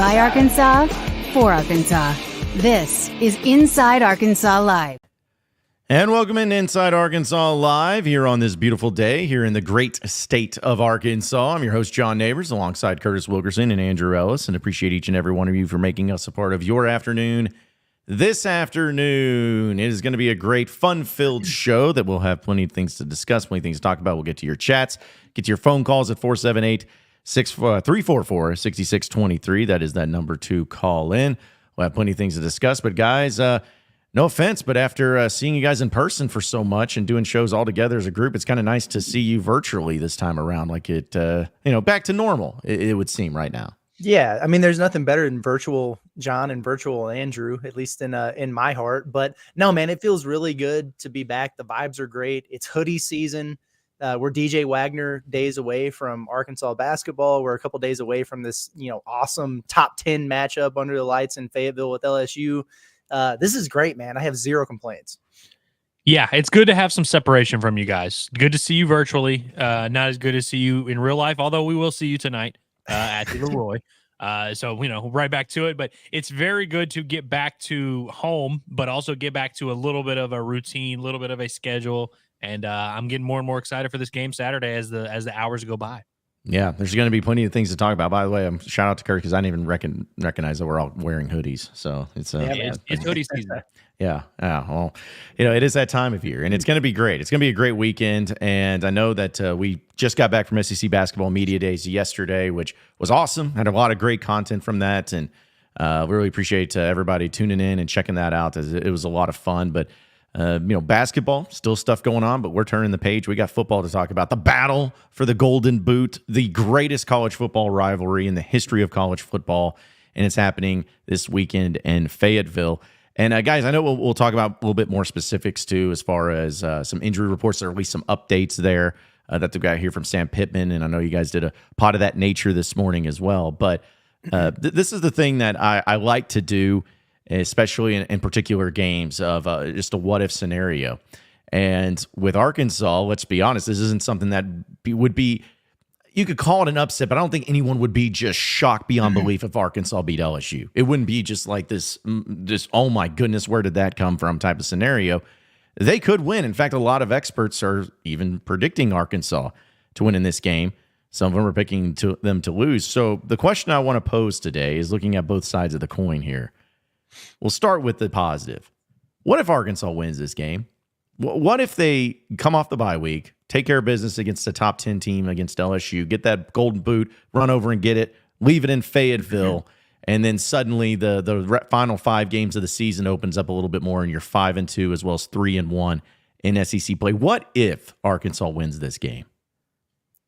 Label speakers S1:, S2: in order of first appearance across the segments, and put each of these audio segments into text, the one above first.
S1: by Arkansas, for Arkansas. This is Inside Arkansas Live.
S2: And welcome in Inside Arkansas Live here on this beautiful day here in the great state of Arkansas. I'm your host, John Neighbors, alongside Curtis Wilkerson and Andrew Ellis, and appreciate each and every one of you for making us a part of your afternoon. This afternoon, it is going to be a great, fun-filled show that we'll have plenty of things to discuss, plenty of things to talk about. We'll get to your chats, get to your phone calls at 478-344-6623. That is that number to call in. We'll have plenty of things to discuss. But guys, no offense, but after seeing you guys in person for so much and doing shows all together as a group, it's kind of nice to see you virtually this time around, like it, back to normal, it would seem right now.
S3: Yeah, I mean, there's nothing better than virtual John and virtual Andrew, at least in my heart. But no, man, it feels really good to be back. The vibes are great. It's hoodie season. We're DJ Wagner days away from Arkansas basketball. We're a couple days away from this, awesome top 10 matchup under the lights in Fayetteville with LSU. This is great, man. I have zero complaints.
S4: Yeah, it's good to have some separation from you guys. Good to see you virtually. Not as good to see you in real life, although we will see you tonight. At the Leroy. So, right back to it. But it's very good to get back to home, but also get back to a little bit of a routine, a little bit of a schedule. And I'm getting more and more excited for this game Saturday as the hours go by. Yeah,
S2: there's going to be plenty of things to talk about. By the way, shout out to Kirk because I didn't even recognize that we're all wearing hoodies. So it's
S4: hoodie season.
S2: Yeah. Well, it is that time of year, and it's going to be great. It's going to be a great weekend, and I know that we just got back from SEC Basketball Media Days yesterday, which was awesome. Had a lot of great content from that, and we really appreciate everybody tuning in and checking that out. As it was a lot of fun, but basketball, still stuff going on, but we're turning the page. We got football to talk about. The battle for the Golden Boot, the greatest college football rivalry in the history of college football, and it's happening this weekend in Fayetteville. And guys, I know we'll talk about a little bit more specifics too, as far as some injury reports, or at least some updates there that the guy here from Sam Pittman, and I know you guys did a pod of that nature this morning as well. But this is the thing that I like to do, especially in particular games of just a what-if scenario. And with Arkansas, let's be honest, this isn't something that would be, you could call it an upset, but I don't think anyone would be just shocked beyond belief if Arkansas beat LSU. It wouldn't be just like this, oh my goodness, where did that come from type of scenario. They could win. In fact, a lot of experts are even predicting Arkansas to win in this game. Some of them are picking them to lose. So the question I want to pose today is looking at both sides of the coin here. We'll start with the positive. What if Arkansas wins this game? What if they come off the bye week, take care of business against a top 10 team against LSU, get that golden boot, run over and get it, leave it in Fayetteville, and then suddenly the final 5 games of the season opens up a little bit more, and you're 5-2 as well as 3-1 in SEC play. What if Arkansas wins this game?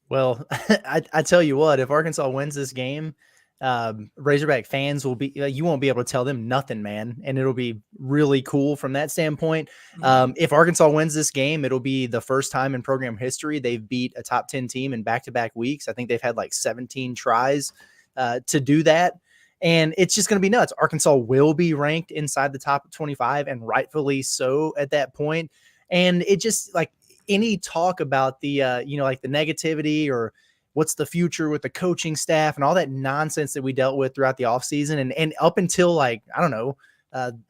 S3: Well, I tell you what, if Arkansas wins this game, Razorback fans will be, you won't be able to tell them nothing, man. And it'll be really cool from that standpoint. If Arkansas wins this game, it'll be the first time in program history they've beat a top 10 team in back-to-back weeks. I think they've had like 17 tries to do that. And it's just going to be nuts. Arkansas will be ranked inside the top 25 and rightfully so at that point. And it just like any talk about the, like the negativity or what's the future with the coaching staff and all that nonsense that we dealt with throughout the offseason and up until like, I don't know,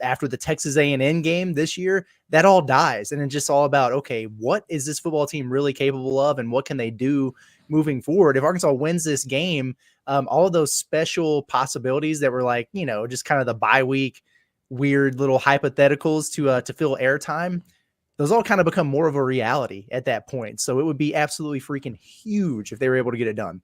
S3: after the Texas A&M game this year, that all dies. And it's just all about, okay, what is this football team really capable of and what can they do moving forward? If Arkansas wins this game, all of those special possibilities that were like, just kind of the bye week, weird little hypotheticals to fill airtime, those all kind of become more of a reality at that point. So it would be absolutely freaking huge if they were able to get it done.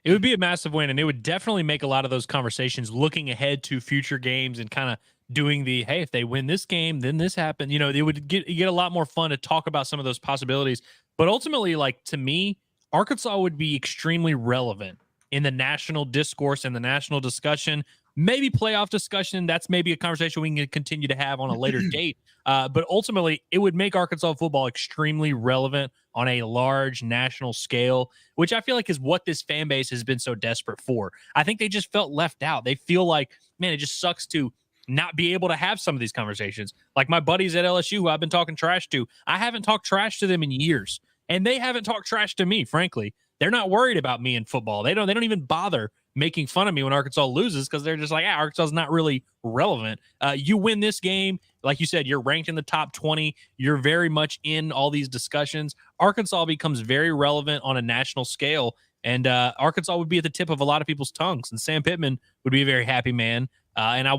S4: It would be a massive win, and it would definitely make a lot of those conversations looking ahead to future games and kind of doing the, hey, if they win this game, then this happened. It would get a lot more fun to talk about some of those possibilities. But ultimately, like, to me, Arkansas would be extremely relevant in the national discourse and the national discussion, maybe playoff discussion. That's maybe a conversation we can continue to have on a later date. But ultimately, it would make Arkansas football extremely relevant on a large national scale, which I feel like is what this fan base has been so desperate for. I think they just felt left out. They feel like, man, it just sucks to not be able to have some of these conversations. Like my buddies at LSU who I've been talking trash to, I haven't talked trash to them in years, and they haven't talked trash to me, frankly. They're not worried about me in football. They don't even bother making fun of me when Arkansas loses because they're just like, Arkansas is not really relevant. You win this game, like you said, you're ranked in the top 20. You're very much in all these discussions. Arkansas becomes very relevant on a national scale, and Arkansas would be at the tip of a lot of people's tongues, and Sam Pittman would be a very happy man. And I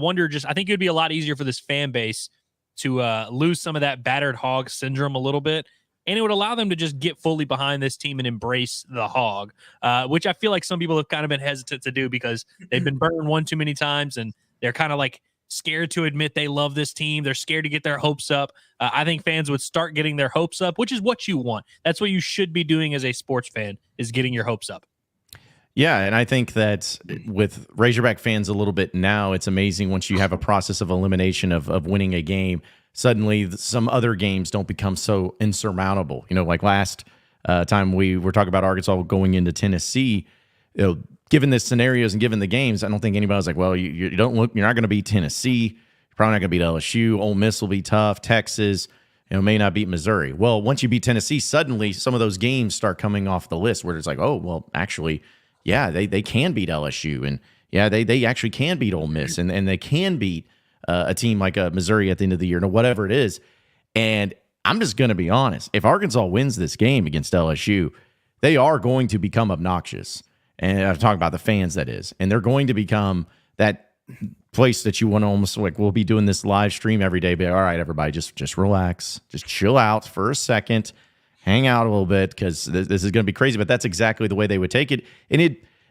S4: think it would be a lot easier for this fan base to lose some of that battered hog syndrome a little bit. And it would allow them to just get fully behind this team and embrace the hog, which I feel like some people have kind of been hesitant to do because they've been burned one too many times and they're kind of like scared to admit they love this team. They're scared to get their hopes up. I think fans would start getting their hopes up, which is what you want. That's what you should be doing as a sports fan, is getting your hopes up.
S2: Yeah, and I think that with Razorback fans a little bit now, it's amazing once you have a process of elimination of winning a game, suddenly some other games don't become so insurmountable. Like last time we were talking about Arkansas going into Tennessee, given the scenarios and given the games, I don't think anybody was like, well, you're not going to beat Tennessee. You're probably not going to beat LSU. Ole Miss will be tough. Texas, may not beat Missouri. Well, once you beat Tennessee, suddenly some of those games start coming off the list where it's like, oh, well, actually, yeah, they can beat LSU, and yeah, they actually can beat Ole Miss, and they can beat a team like Missouri at the end of the year, whatever it is. And I'm just going to be honest. If Arkansas wins this game against LSU, they are going to become obnoxious. And I'm talking about the fans, that is. And they're going to become that place that you want to almost like, we'll be doing this live stream every day. But all right, everybody, just relax. Just chill out for a second. Hang out a little bit because this is going to be crazy. But that's exactly the way they would take it. And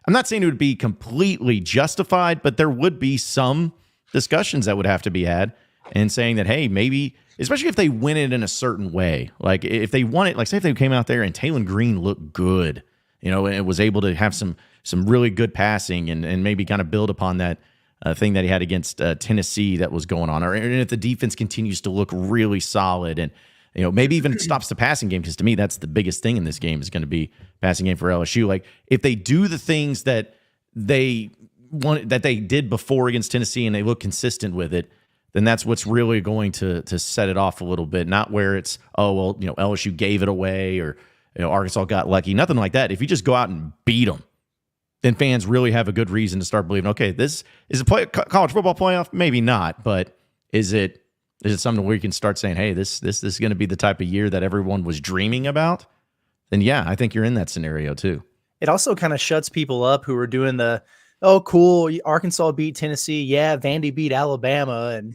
S2: I'm not saying it would be completely justified, but there would be some discussions that would have to be had and saying that, hey, maybe, especially if they win it in a certain way, like if they won it, like say if they came out there and Taylon Green looked good, and it was able to have some really good passing and maybe kind of build upon that thing that he had against Tennessee that was going on, or and if the defense continues to look really solid and maybe even stops the passing game, because to me that's the biggest thing in this game is going to be passing game for LSU. Like if they do the things that they did before against Tennessee and they look consistent with it, then that's what's really going to set it off a little bit. Not where it's, oh, well, LSU gave it away or Arkansas got lucky. Nothing like that. If you just go out and beat them, then fans really have a good reason to start believing, okay, this is a college football playoff? Maybe not, but is it something where you can start saying, hey, this is going to be the type of year that everyone was dreaming about? Then yeah, I think you're in that scenario too. It
S3: also kind of shuts people up who are doing the, oh, cool, Arkansas beat Tennessee. Yeah, Vandy beat Alabama, and,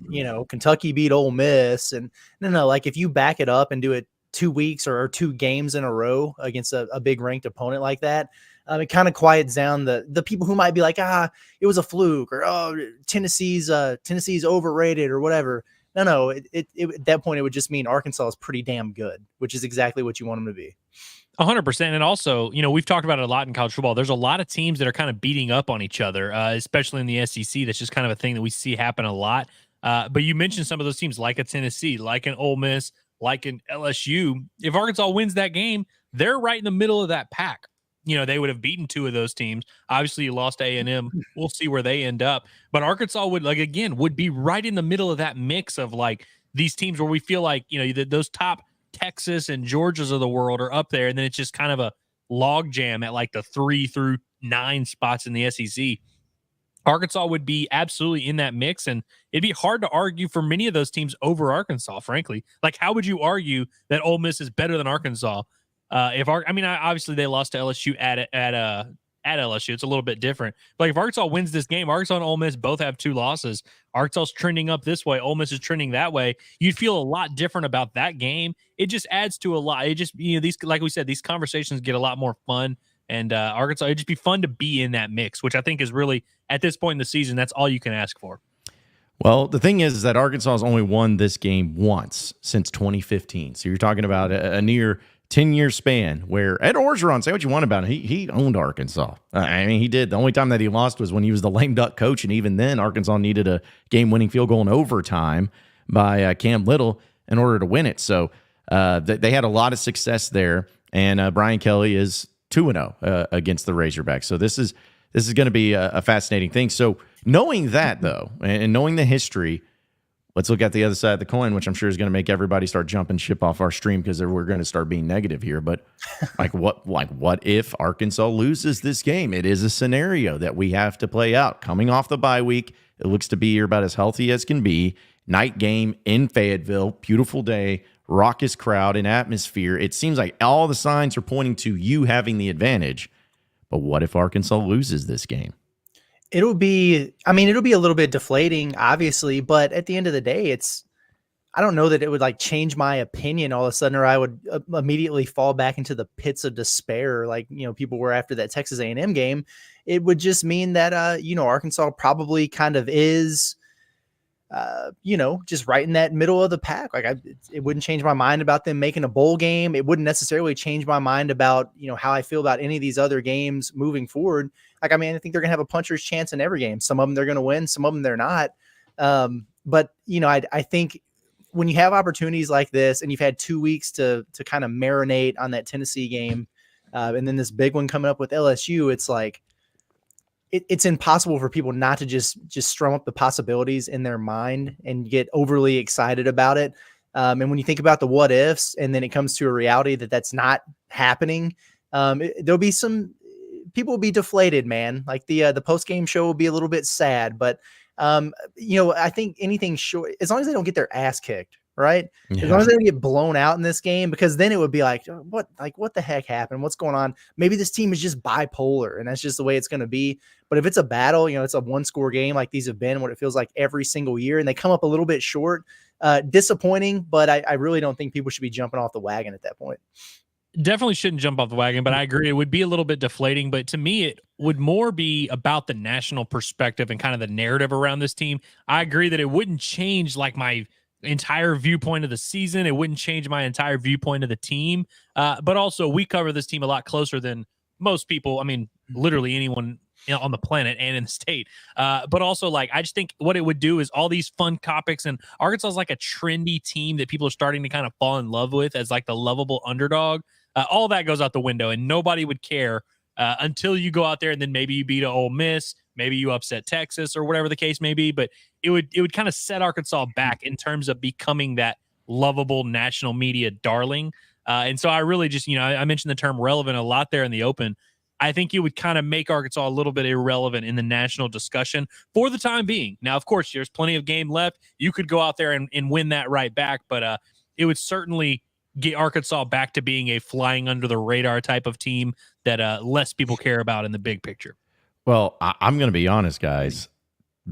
S3: Kentucky beat Ole Miss. And no, like if you back it up and do it 2 weeks or 2 games in a row against a big ranked opponent like that, it kind of quiets down the people who might be like, it was a fluke, or, oh, Tennessee's overrated or whatever. No, it at that point, it would just mean Arkansas is pretty damn good, which is exactly what you want them to be.
S4: 100%. And also, we've talked about it a lot in college football. There's a lot of teams that are kind of beating up on each other, especially in the SEC. That's just kind of a thing that we see happen a lot. But you mentioned some of those teams like a Tennessee, like an Ole Miss, like an LSU. If Arkansas wins that game, they're right in the middle of that pack. They would have beaten 2 of those teams. Obviously, you lost A&M. We'll see where they end up. But Arkansas would be right in the middle of that mix of like these teams where we feel like, those top Texas and Georgias of the world are up there. And then it's just kind of a log jam at like the 3 through 9 spots in the SEC. Arkansas would be absolutely in that mix, and it'd be hard to argue for many of those teams over Arkansas, frankly. Like, how would you argue that Ole Miss is better than Arkansas? Obviously they lost to LSU at LSU. It's a little bit different. But if Arkansas wins this game, Arkansas and Ole Miss both have 2 losses. Arkansas's trending up this way. Ole Miss is trending that way. You'd feel a lot different about that game. It just adds to a lot. It just, these, like we said, these conversations get a lot more fun. And Arkansas, it'd just be fun to be in that mix, which I think is really, at this point in the season, that's all you can ask for.
S2: Well, the thing is that Arkansas has only won this game once since 2015. So you're talking about a near 10-year span where Ed Orgeron, say what you want about it, he owned Arkansas. He did. The only time that he lost was when he was the lame duck coach, and even then Arkansas needed a game-winning field goal in overtime by Cam Little in order to win it. So they had a lot of success there, and Brian Kelly is 2-0 against the Razorbacks. So this is going to be a fascinating thing. So knowing that, though, and knowing the history, let's look at the other side of the coin, which I'm sure is going to make everybody start jumping ship off our stream because we're going to start being negative here. But what if Arkansas loses this game? It is a scenario that we have to play out. Coming off the bye week, it looks to be about as healthy as can be. Night game in Fayetteville, beautiful day, raucous crowd and atmosphere. It seems like all the signs are pointing to you having the advantage. But what if Arkansas loses this game?
S3: It'll be a little bit deflating, obviously, but at the end of the day, I don't know that it would like change my opinion all of a sudden, or I would immediately fall back into the pits of despair. Like, people were after that Texas A&M game. It would just mean that, Arkansas probably kind of is, just right in that middle of the pack. Like it wouldn't change my mind about them making a bowl game. It wouldn't necessarily change my mind about, how I feel about any of these other games moving forward. Like, I think they're going to have a puncher's chance in every game. Some of them they're going to win, some of them they're not. But I think when you have opportunities like this and you've had 2 weeks to kind of marinate on that Tennessee game, and then this big one coming up with LSU, it's like, it's impossible for people not to just strum up the possibilities in their mind and get overly excited about it. And when you think about the what ifs, and then it comes to a reality that that's not happening, there'll be some people will be deflated, man. Like the post game show will be a little bit sad, but I think anything short, as long as they don't get their ass kicked, right?
S2: Yeah.
S3: As long as they don't get blown out in this game, because then it would be like, what the heck happened? What's going on? Maybe this team is just bipolar and that's just the way it's going to be. But if it's a battle, it's a 1-score game like these have been, what it feels like every single year, and they come up a little bit short, disappointing, but I really don't think people should be jumping off the wagon at that point.
S4: Definitely shouldn't jump off the wagon, but I agree. It would be a little bit deflating, but to me, it would more be about the national perspective and kind of the narrative around this team. I agree that it wouldn't change like my entire viewpoint of the season. It wouldn't change my entire viewpoint of the team. But also we cover this team a lot closer than most people. Literally anyone on the planet and in the state. But also I just think what it would do is all these fun topics, and Arkansas is like a trendy team that people are starting to kind of fall in love with as like the lovable underdog. All that goes out the window and nobody would care until you go out there and then maybe you beat Ole Miss, maybe you upset Texas or whatever the case may be. But it would kind of set Arkansas back in terms of becoming that lovable national media darling. And so I really just, I mentioned the term relevant a lot there in the open. I think it would kind of make Arkansas a little bit irrelevant in the national discussion for the time being. Now, of course, there's plenty of game left. You could go out there and win that right back, but it would certainly get Arkansas back to being a flying under the radar type of team that less people care about in the big picture.
S2: Well, I'm going to be honest, guys.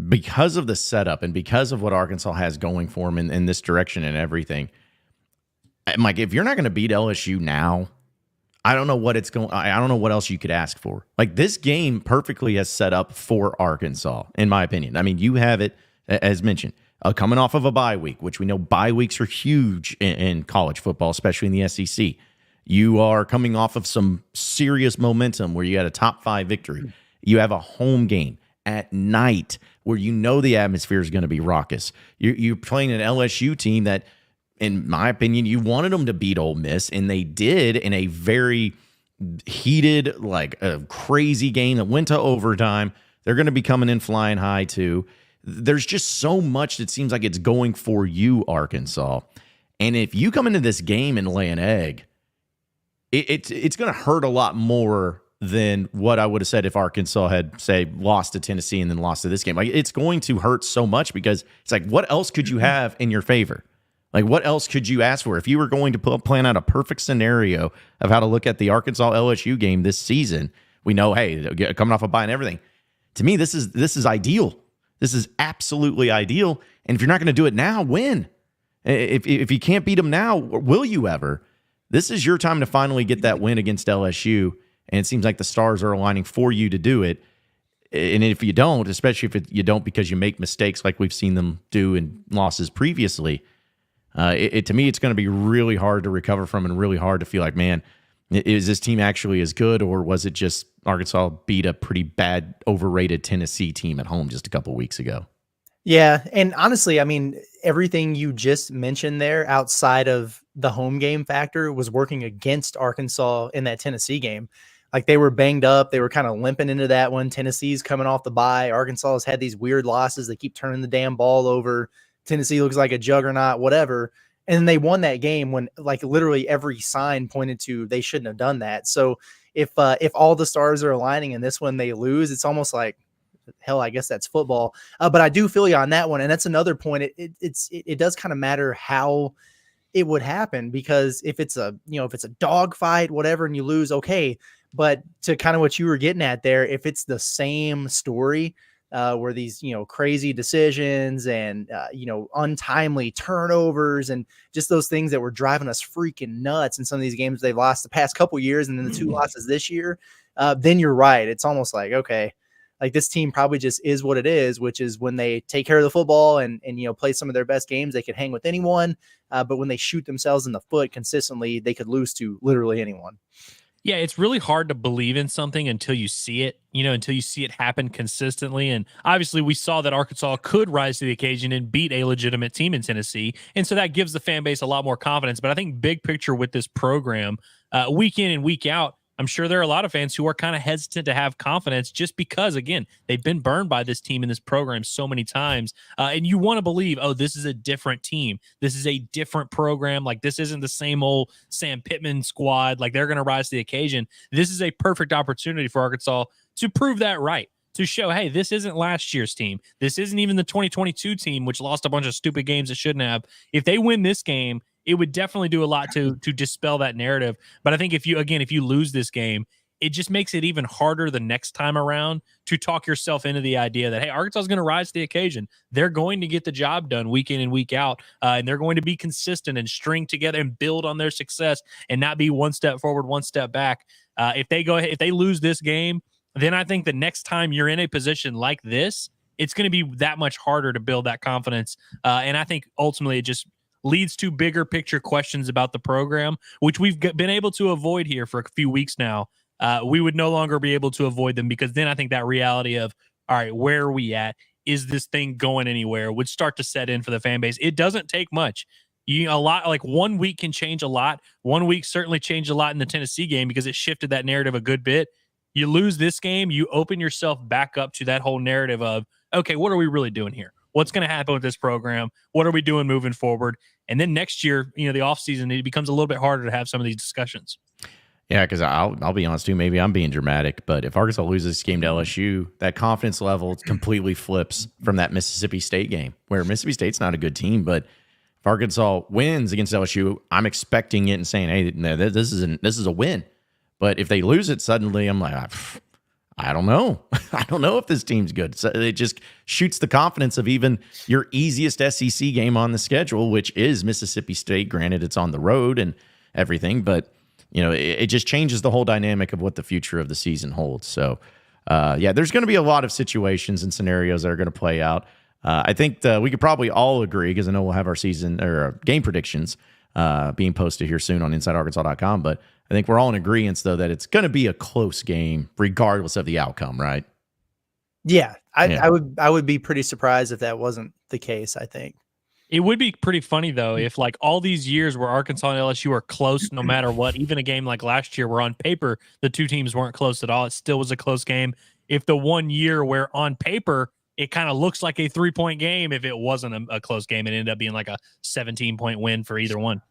S2: Because of the setup and because of what Arkansas has going for them in this direction and everything, Mike, if you're not going to beat LSU now, I don't know what I don't know what else you could ask for. Like, this game perfectly has set up for Arkansas, in my opinion. You have it, as mentioned, coming off of a bye week, which we know bye weeks are huge in college football, especially in the SEC. You are coming off of some serious momentum where you had a top 5 victory. You have a home game at night where the atmosphere is going to be raucous. You're playing an LSU team that, in my opinion, you wanted them to beat Ole Miss, and they did in a very heated, a crazy game that went to overtime. They're going to be coming in flying high, too. There's just so much that seems like it's going for you, Arkansas. And if you come into this game and lay an egg, it's going to hurt a lot more than what I would have said if Arkansas had, say, lost to Tennessee and then lost to this game. It's going to hurt so much because it's like, what else could you have in your favor? What else could you ask for? If you were going to plan out a perfect scenario of how to look at the Arkansas LSU game this season, we know, hey, coming off a bye and everything. To me, this is ideal. This is absolutely ideal. And if you're not going to do it now, when? If you can't beat them now, will you ever? This is your time to finally get that win against LSU. And it seems like the stars are aligning for you to do it. And if you don't, especially if you don't because you make mistakes like we've seen them do in losses previously, to me, it's going to be really hard to recover from and really hard to feel like, man, is this team actually as good, or was it just Arkansas beat a pretty bad, overrated Tennessee team at home just a couple weeks ago?
S3: Yeah, and honestly, everything you just mentioned there outside of the home game factor was working against Arkansas in that Tennessee game. Like, they were banged up. They were kind of limping into that one. Tennessee's coming off the bye. Arkansas has had these weird losses. They keep turning the damn ball over. Tennessee looks like a juggernaut, whatever. And then they won that game when like literally every sign pointed to they shouldn't have done that. So if all the stars are aligning and this one they lose, it's almost like, hell, I guess that's football. But I do feel you on that one. And that's another point. It does kind of matter how it would happen, because if it's a dog fight, whatever, and you lose, okay. But to kind of what you were getting at there, if it's the same story, where these, crazy decisions and, untimely turnovers and just those things that were driving us freaking nuts in some of these games they've lost the past couple years, and then the 2 losses this year, then you're right. It's almost like, okay, like this team probably just is what it is, which is when they take care of the football and play some of their best games, they could hang with anyone. But when they shoot themselves in the foot consistently, they could lose to literally anyone.
S4: Yeah, it's really hard to believe in something until you see it, until you see it happen consistently. And obviously we saw that Arkansas could rise to the occasion and beat a legitimate team in Tennessee. And so that gives the fan base a lot more confidence. But I think big picture with this program, week in and week out, I'm sure there are a lot of fans who are kind of hesitant to have confidence just because, again, they've been burned by this team and this program so many times. And you want to believe, oh, this is a different team. This is a different program. Like, this isn't the same old Sam Pittman squad. Like, they're going to rise to the occasion. This is a perfect opportunity for Arkansas to prove that right, to show, hey, this isn't last year's team. This isn't even the 2022 team, which lost a bunch of stupid games it shouldn't have. If they win this game, it would definitely do a lot to dispel that narrative. But I think if you lose this game, it just makes it even harder the next time around to talk yourself into the idea that, hey, Arkansas is going to rise to the occasion. They're going to get the job done week in and week out, and they're going to be consistent and string together and build on their success and not be one step forward, one step back. If they lose this game, then I think the next time you're in a position like this, it's going to be that much harder to build that confidence. And I think ultimately it just leads to bigger picture questions about the program, which we've been able to avoid here for a few weeks now. We would no longer be able to avoid them, because then I think that reality of, all right, where are we at? Is this thing going anywhere? Would start to set in for the fan base. It doesn't take much. A lot, like 1 week can change a lot. 1 week certainly changed a lot in the Tennessee game because it shifted that narrative a good bit. You lose this game, you open yourself back up to that whole narrative of, okay, what are we really doing here? What's going to happen with this program? What are we doing moving forward? And then next year, the offseason, it becomes a little bit harder to have some of these discussions.
S2: Yeah, because I'll be honest too, maybe I'm being dramatic, but if Arkansas loses this game to LSU, that confidence level completely flips from that Mississippi State game, where Mississippi State's not a good team, but if Arkansas wins against LSU, I'm expecting it and saying, hey, no, this is a win. But if they lose it suddenly, I'm like, I don't know. I don't know if this team's good. So it just shoots the confidence of even your easiest SEC game on the schedule, which is Mississippi State. Granted, it's on the road and everything, but it just changes the whole dynamic of what the future of the season holds. So, there's going to be a lot of situations and scenarios that are going to play out. I think we could probably all agree, because I know we'll have our season or our game predictions being posted here soon on InsideArkansas.com, but I think we're all in agreement, though, that it's going to be a close game regardless of the outcome, right?
S3: Yeah, I would be pretty surprised if that wasn't the case, I think.
S4: It would be pretty funny, though, if like all these years where Arkansas and LSU are close no matter what, even a game like last year where on paper the two teams weren't close at all, it still was a close game. If the 1 year where on paper it kind of looks like a 3-point game, if it wasn't a close game, it ended up being like a 17-point win for either one.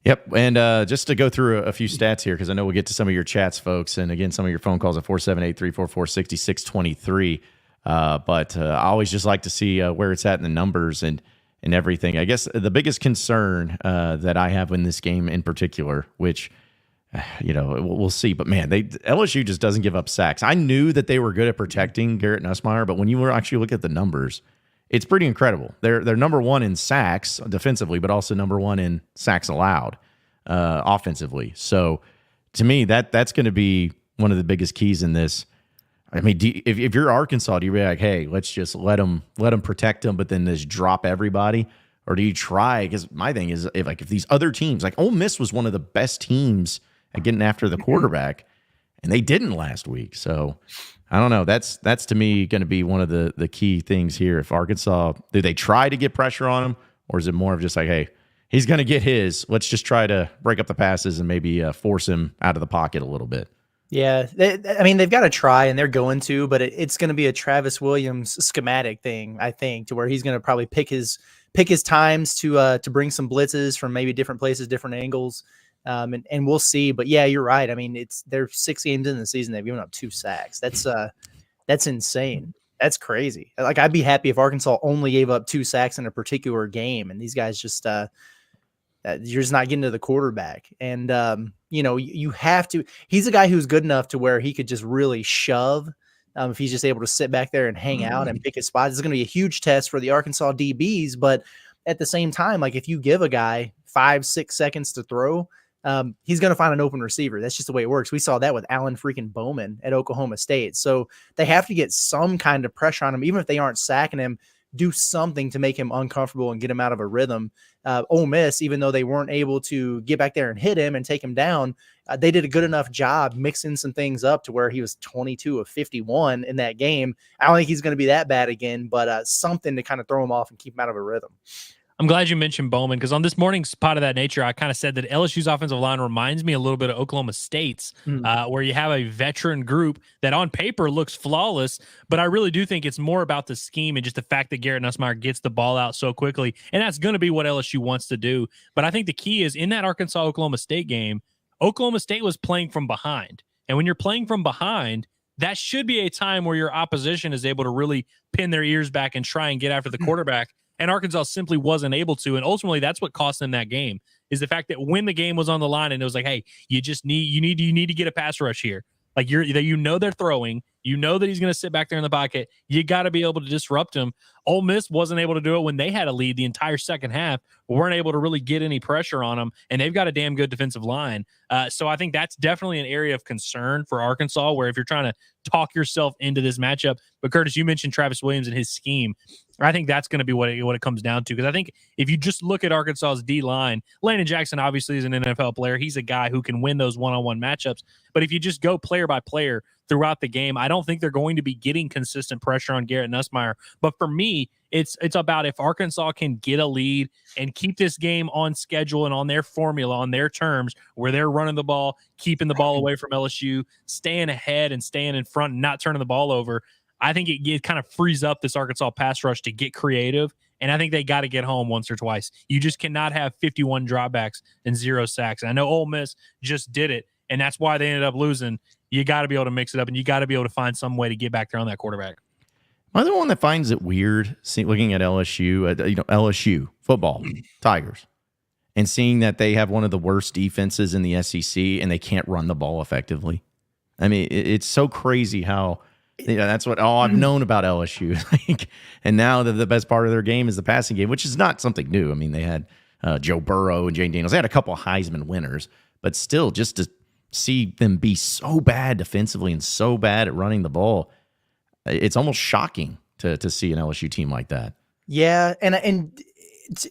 S2: Yep, and just to go through a few stats here, because I know we'll get to some of your chats, folks, and again, some of your phone calls at 478-344-6623. But I always just like to see where it's at in the numbers and everything. I guess the biggest concern that I have in this game in particular, which, we'll see. But, man, LSU just doesn't give up sacks. I knew that they were good at protecting Garrett Nussmeier, but when you actually look at the numbers, it's pretty incredible. They're number one in sacks defensively, but also number one in sacks allowed offensively. So to me, that's going to be one of the biggest keys in this. I mean, if you're Arkansas, do you be like, hey, let's just let them protect them, but then just drop everybody? Or do you try? Because my thing is, if these other teams, like Ole Miss was one of the best teams at getting after the quarterback, and they didn't last week. So I don't know. That's to me going to be one of the key things here. If Arkansas, do they try to get pressure on him, or is it more of just like, hey, he's going to get his. Let's just try to break up the passes and maybe force him out of the pocket a little bit.
S3: Yeah, they've got to try, and they're going to, but it's going to be a Travis Williams schematic thing, I think, to where he's going to probably pick his pick his times to bring some blitzes from maybe different places, different angles. And we'll see. But yeah, you're right. I mean, they're 6 games in the season. They've given up 2 sacks. That's insane. That's crazy. Like, I'd be happy if Arkansas only gave up 2 sacks in a particular game, and these guys just you're just not getting to the quarterback. And you have to. He's a guy who's good enough to where he could just really shove. If he's just able to sit back there and hang out and pick his spot, it's going to be a huge test for the Arkansas DBs. But at the same time, like, if you give a guy 5-6 seconds to throw, he's going to find an open receiver. That's just the way it works. We saw that with Alan freaking Bowman at Oklahoma State. So they have to get some kind of pressure on him, even if they aren't sacking him. Do something to make him uncomfortable and get him out of a rhythm. Ole Miss, even though they weren't able to get back there and hit him and take him down, they did a good enough job mixing some things up to where he was 22 of 51 in that game. I don't think he's going to be that bad again, but something to kind of throw him off and keep him out of a rhythm.
S4: I'm glad you mentioned Bowman, because on this morning's Pot of That Nature, I kind of said that LSU's offensive line reminds me a little bit of Oklahoma State's, where you have a veteran group that on paper looks flawless, but I really do think it's more about the scheme and just the fact that Garrett Nussmeier gets the ball out so quickly, and that's going to be what LSU wants to do. But I think the key is in that Arkansas-Oklahoma State game, Oklahoma State was playing from behind, and when you're playing from behind, that should be a time where your opposition is able to really pin their ears back and try and get after the quarterback. And Arkansas simply wasn't able to. And ultimately, that's what cost them that game, is the fact that when the game was on the line and it was like, hey, you need to get a pass rush here. Like, they're throwing, that he's going to sit back there in the pocket. You got to be able to disrupt him. Ole Miss wasn't able to do it when they had a lead the entire second half. Weren't able to really get any pressure on them, and they've got a damn good defensive line. So I think that's definitely an area of concern for Arkansas, where if you're trying to talk yourself into this matchup. But Curtis, you mentioned Travis Williams and his scheme. I think that's going to be what it comes down to, because I think if you just look at Arkansas's D-line, Landon Jackson obviously is an NFL player. He's a guy who can win those one-on-one matchups. But if you just go player by player throughout the game, I don't think they're going to be getting consistent pressure on Garrett Nussmeier. But for me, it's about if Arkansas can get a lead and keep this game on schedule and on their formula, on their terms, where they're running the ball, keeping the ball away from LSU, staying ahead and staying in front and not turning the ball over. I think it kind of frees up this Arkansas pass rush to get creative, and I think they got to get home once or twice. You just cannot have 51 dropbacks and 0 sacks. And I know Ole Miss just did it, and that's why they ended up losing. You got to be able to mix it up, and you got to be able to find some way to get back there on that quarterback.
S2: Am I the one that finds it weird looking at LSU, LSU football, Tigers, and seeing that they have one of the worst defenses in the SEC and they can't run the ball effectively? I mean, it's so crazy how that's what all I've known about LSU. And now the best part of their game is the passing game, which is not something new. I mean, they had Joe Burrow and Jane Daniels. They had a couple of Heisman winners, but still, just to see them be so bad defensively and so bad at running the ball, it's almost shocking to see an LSU team like that. Yeah,
S3: and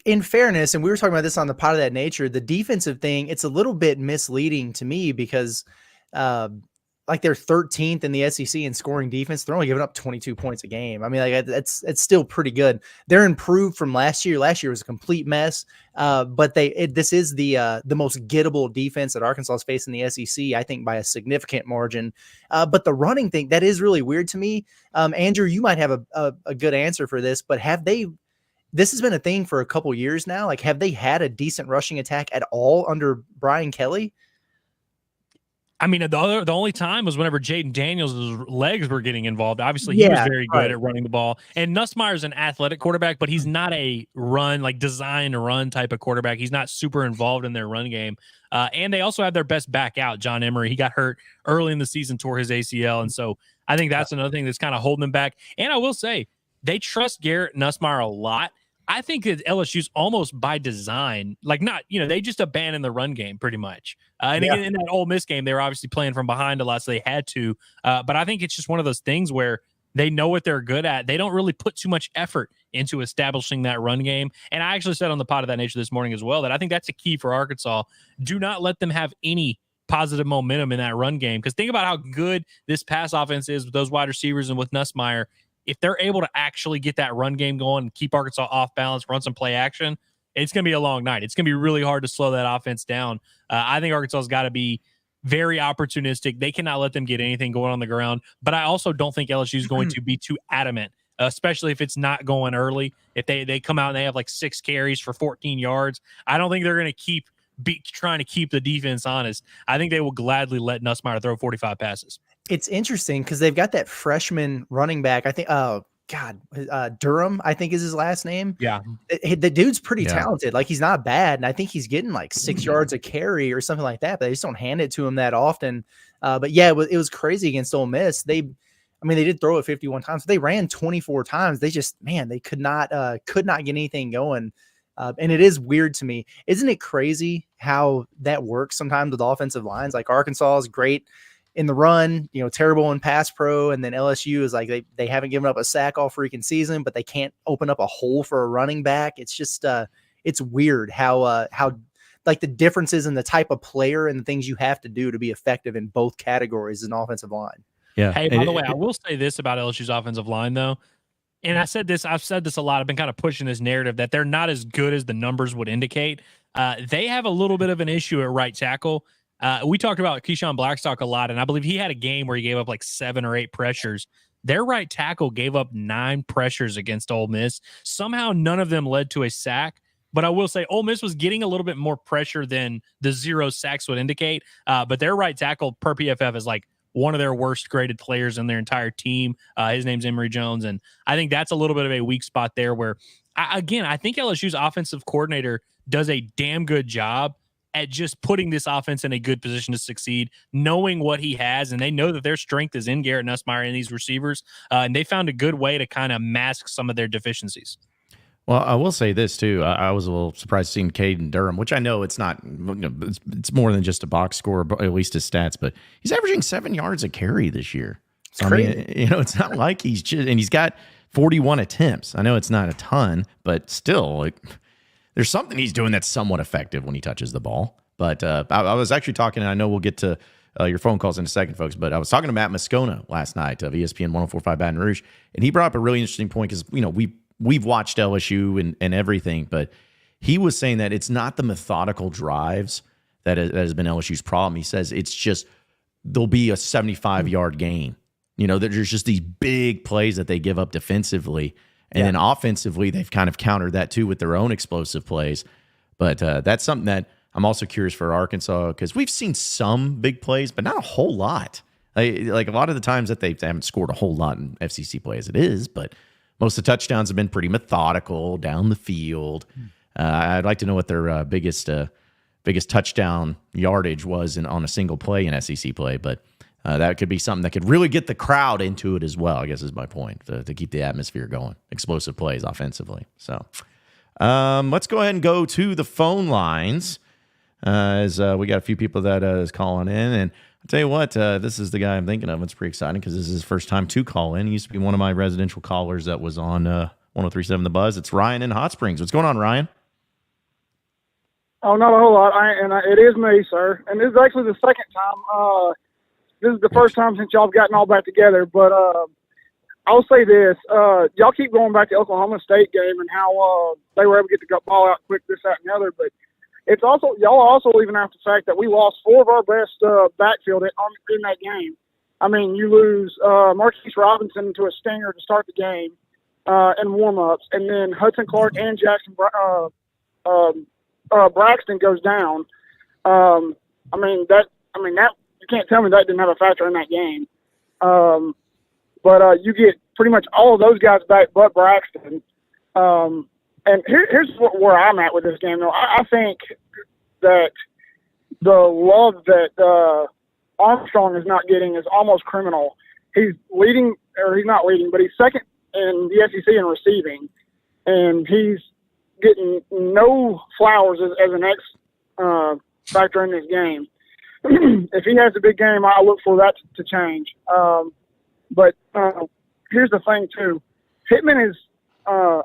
S3: in fairness, and we were talking about this on the Pot of That Nature, the defensive thing, it's a little bit misleading to me because like they're 13th in the SEC in scoring defense. They're only giving up 22 points a game. I mean, like it's still pretty good. They're improved from last year. Last year was a complete mess. But this is the most gettable defense that Arkansas has faced in the SEC, I think, by a significant margin. But the running thing, that is really weird to me. Andrew, you might have a good answer for this, but this has been a thing for a couple years now. Like, have they had a decent rushing attack at all under Brian Kelly?
S4: I mean, the only time was whenever Jaden Daniels' legs were getting involved. Obviously, he was very good at running the ball. And Nussmeier's an athletic quarterback, but he's not a design to run type of quarterback. He's not super involved in their run game. And they also have their best back out, John Emery. He got hurt early in the season, tore his ACL. And so I think that's another thing that's kind of holding them back. And I will say, they trust Garrett Nussmeier a lot. I think that LSU's almost by design, they just abandoned the run game pretty much. And again, in that Ole Miss game, they were obviously playing from behind a lot, so they had to. But I think it's just one of those things where they know what they're good at. They don't really put too much effort into establishing that run game. And I actually said on the Pot of That Nature this morning as well that I think that's a key for Arkansas. Do not let them have any positive momentum in that run game, because think about how good this pass offense is with those wide receivers and with Nussmeier. If they're able to actually get that run game going and keep Arkansas off balance, run some play action, it's going to be a long night. It's going to be really hard to slow that offense down. I think Arkansas's got to be very opportunistic. They cannot let them get anything going on the ground. But I also don't think LSU is going to be too adamant especially if it's not going early. If they come out and they have like 6 carries for 14 yards, I don't think they're going to keep trying to keep the defense honest. I think they will gladly let Nussmeier throw 45 passes.
S3: It's interesting because they've got that freshman running back. I think, Durham, I think is his last name.
S4: Yeah.
S3: The dude's pretty talented. Like, he's not bad. And I think he's getting like 6 yards a carry or something like that, but they just don't hand it to him that often. But yeah, it was crazy against Ole Miss. They did throw it 51 times. They ran 24 times. They just, they could not get anything going. And it is weird to me. Isn't it crazy how that works sometimes with offensive lines? Like, Arkansas is great in the run, terrible in pass pro. And then LSU is like, they haven't given up a sack all freaking season, but they can't open up a hole for a running back. It's just, it's weird how like the differences in the type of player and the things you have to do to be effective in both categories as an offensive line.
S2: Yeah.
S4: Hey, by the way, I will say this about LSU's offensive line, though. And I've said this a lot. I've been kind of pushing this narrative that they're not as good as the numbers would indicate. They have a little bit of an issue at right tackle. We talked about Keyshawn Blackstock a lot, and I believe he had a game where he gave up like 7 or 8 pressures. Their right tackle gave up 9 pressures against Ole Miss. Somehow none of them led to a sack. But I will say Ole Miss was getting a little bit more pressure than the 0 sacks would indicate. But their right tackle per PFF is like one of their worst graded players in their entire team. His name's Emory Jones. And I think that's a little bit of a weak spot there where, I think LSU's offensive coordinator does a damn good job at just putting this offense in a good position to succeed, knowing what he has, and they know that their strength is in Garrett Nussmeier and these receivers, and they found a good way to kind of mask some of their deficiencies.
S2: Well, I will say this too. I was a little surprised seeing Caden Durham, which I know it's not, it's more than just a box score, at least his stats, but he's averaging 7 yards a carry this year. So, I mean, it's not like he's just, and he's got 41 attempts. I know it's not a ton, but still, like, there's something he's doing that's somewhat effective when he touches the ball. But I was actually talking, and I know we'll get to your phone calls in a second, folks, but I was talking to Matt Moscona last night of ESPN 104.5 Baton Rouge, and he brought up a really interesting point because, we've watched LSU and everything, but he was saying that it's not the methodical drives that has been LSU's problem. He says it's just there'll be a 75-yard gain. There's just these big plays that they give up defensively. And then offensively, they've kind of countered that too with their own explosive plays. But that's something that I'm also curious for Arkansas because we've seen some big plays, but not a whole lot. Like a lot of the times that they haven't scored a whole lot in FCC play as it is, but most of the touchdowns have been pretty methodical down the field. I'd like to know what their biggest touchdown yardage was on a single play in SEC play, but that could be something that could really get the crowd into it as well, I guess is my point, to keep the atmosphere going. Explosive plays offensively. So let's go ahead and go to the phone lines as we got a few people that is calling in. And I'll tell you what, this is the guy I'm thinking of. It's pretty exciting because this is his first time to call in. He used to be one of my residential callers that was on 103.7 The Buzz. It's Ryan in Hot Springs. What's going on, Ryan?
S5: Oh, not a whole lot. It is me, sir. And this is actually the second time. This is the first time since y'all have gotten all back together. But I'll say this. Y'all keep going back to the Oklahoma State game and how they were able to get the ball out quick, this, that, and the other. But it's also, y'all are also leaving out the fact that we lost 4 of our best backfield in that game. I mean, you lose Marquise Robinson to a stinger to start the game in warm-ups, and then Hudson Clark and Jackson Braxton goes down. That you can't tell me that didn't have a factor in that game. But you get pretty much all of those guys back but Braxton. And here's where I'm at with this game, though. I think that the love that Armstrong is not getting is almost criminal. He's leading, or he's not leading, but he's second in the SEC in receiving, and he's getting no flowers as an X factor in this game. If he has a big game, I look for that to change. But here's the thing, too. Pittman is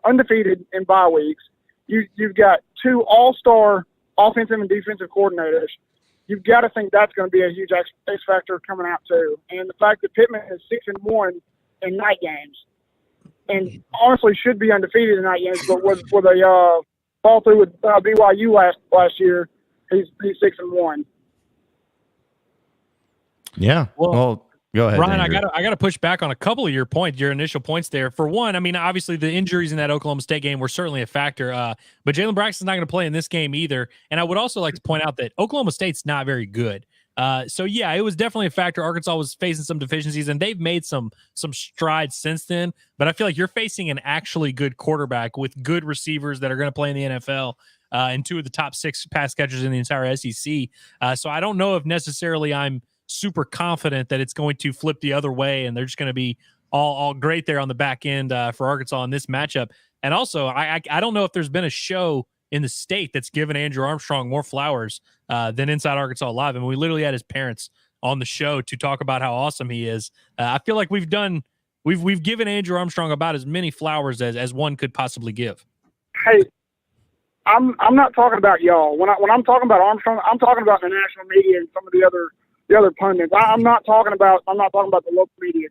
S5: undefeated in bye weeks. You've got 2 all-star offensive and defensive coordinators. You've got to think that's going to be a huge X factor coming out, too. And the fact that Pittman is 6-1 in night games, and honestly should be undefeated in night games, but with a fall through with BYU last year, he's 6-1.
S2: Yeah. Well, Go ahead,
S4: Ryan.
S2: Andrew.
S4: I got to push back on a couple of your initial points there. For one, I mean, obviously the injuries in that Oklahoma State game were certainly a factor. But Jalen Braxton's not going to play in this game either. And I would also like to point out that Oklahoma State's not very good. So yeah, it was definitely a factor. Arkansas was facing some deficiencies, and they've made some strides since then. But I feel like you're facing an actually good quarterback with good receivers that are going to play in the NFL. And 2 of the top 6 pass catchers in the entire SEC. So I don't know if necessarily I'm super confident that it's going to flip the other way and they're just going to be all great there on the back end for Arkansas in this matchup. And also, I don't know if there's been a show in the state that's given Andrew Armstrong more flowers than Inside Arkansas Live. I mean, we literally had his parents on the show to talk about how awesome he is. I feel like we've given Andrew Armstrong about as many flowers as one could possibly give.
S5: Hey, I'm not talking about y'all. When I'm talking about Armstrong, I'm talking about the national media and some of the other pundits. I'm not talking about the local media.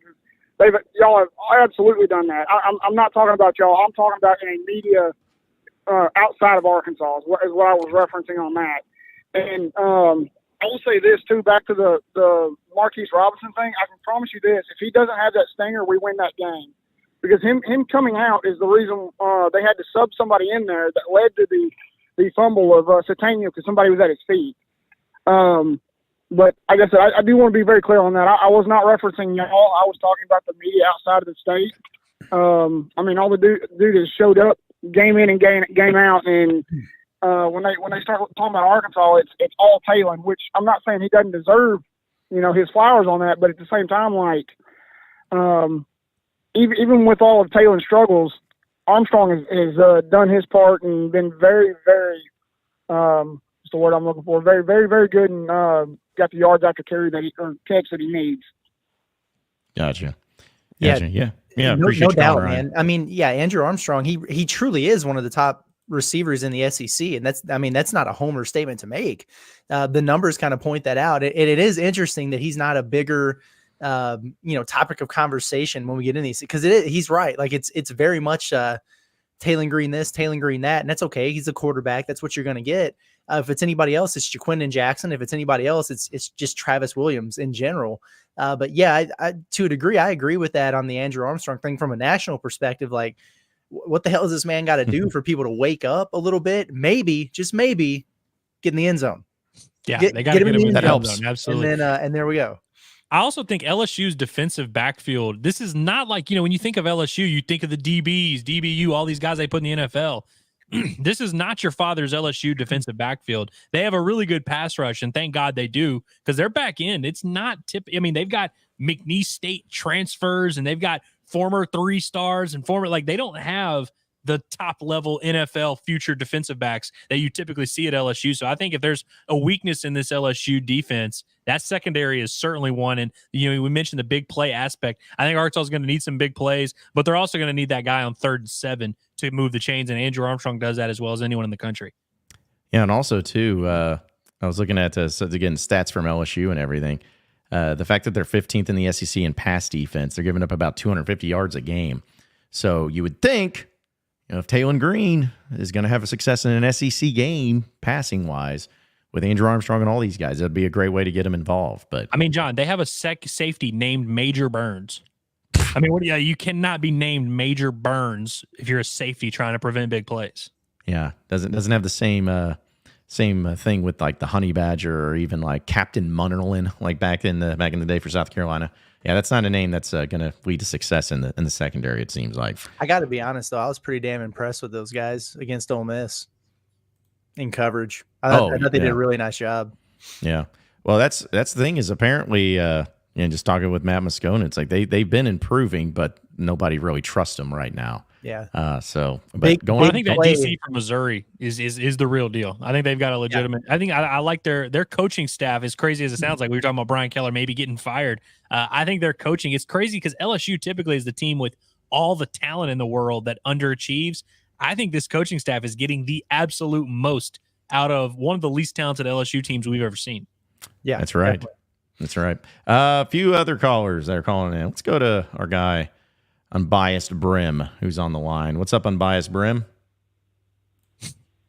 S5: Y'all have absolutely done that. I'm not talking about y'all. I'm talking about in a media outside of Arkansas is what I was referencing on that. And I will say this too, back to the Marquise Robinson thing. I can promise you this: if he doesn't have that stinger, we win that game. Because him coming out is the reason they had to sub somebody in there that led to the fumble of Satania because somebody was at his feet. But like I said, I do want to be very clear on that. I was not referencing y'all. I was talking about the media outside of the state. I mean, all the dude has showed up game in and game out, and when they start talking about Arkansas, it's all Talon, which I'm not saying he doesn't deserve, his flowers on that, but at the same time, like, even with all of Talon's struggles, Armstrong has done his part and been very, very, what's the word I'm looking for? Very, very, very good and got the yards after carry catch that he needs.
S2: Gotcha.
S3: Yeah.
S2: Yeah.
S3: No
S2: Appreciate you
S3: doubt,
S2: calling,
S3: man.
S2: Ryan.
S3: I mean, yeah, Andrew Armstrong, he truly is one of the top receivers in the SEC. And that's not a homer statement to make. The numbers kind of point that out. It is interesting that he's not a bigger, topic of conversation when we get in these, because he's right. Like it's very much Taylon Green this, Taylon Green that, and that's okay. He's a quarterback. That's what you're going to get. If it's anybody else, it's Jaquindon Jackson. If it's anybody else, it's just Travis Williams in general. But yeah, I to a degree, I agree with that on the Andrew Armstrong thing from a national perspective. Like, what the hell has this man got to do for people to wake up a little bit? Maybe, just maybe, get in the end zone.
S4: Yeah, they got to get him in the end zone. Absolutely.
S3: And then, and there we go.
S4: I also think LSU's defensive backfield, this is not like, when you think of LSU, you think of the DBs, DBU, all these guys they put in the NFL. This is not your father's LSU defensive backfield. They have a really good pass rush, and thank God they do, because their back end, it's not they've got McNeese State transfers, and they've got former 3-stars and they don't have the top level NFL future defensive backs that you typically see at LSU. So I think if there's a weakness in this LSU defense, that secondary is certainly one. And, we mentioned the big play aspect. I think Arkansas is going to need some big plays, but they're also going to need that guy on 3rd and 7 to move the chains. And Andrew Armstrong does that as well as anyone in the country.
S2: Yeah. And also too, I was looking at again, stats from LSU and everything. The fact that they're 15th in the SEC in pass defense, they're giving up about 250 yards a game. So you would think, if Taylon Green is going to have a success in an SEC game, passing wise, with Andrew Armstrong and all these guys, that'd be a great way to get him involved. But
S4: I mean, John, they have a safety named Major Burns. I mean, you cannot be named Major Burns if you're a safety trying to prevent big plays.
S2: Yeah, doesn't have the same thing with like the Honey Badger or even like Captain Munnerlin, like back in the day for South Carolina. Yeah, that's not a name that's going to lead to success in the secondary, it seems like. I
S3: got to be honest, though. I was pretty damn impressed with those guys against Ole Miss in coverage. I thought they did a really nice job.
S2: Yeah. Well, that's the thing is apparently, just talking with Matt Moscone, it's like they've been improving, but nobody really trusts them right now.
S3: Yeah.
S4: I think that DC from Missouri is the real deal. I think they've got a legitimate. Yeah. I think I like their coaching staff. As crazy as it sounds like, we were talking about Brian Keller maybe getting fired. I think their coaching is crazy because LSU typically is the team with all the talent in the world that underachieves. I think this coaching staff is getting the absolute most out of one of the least talented LSU teams we've ever seen.
S3: Yeah,
S2: that's right. Definitely. That's right. A few other callers that are calling in. Let's go to our guy, Unbiased Brim, who's on the line. What's up, Unbiased Brim?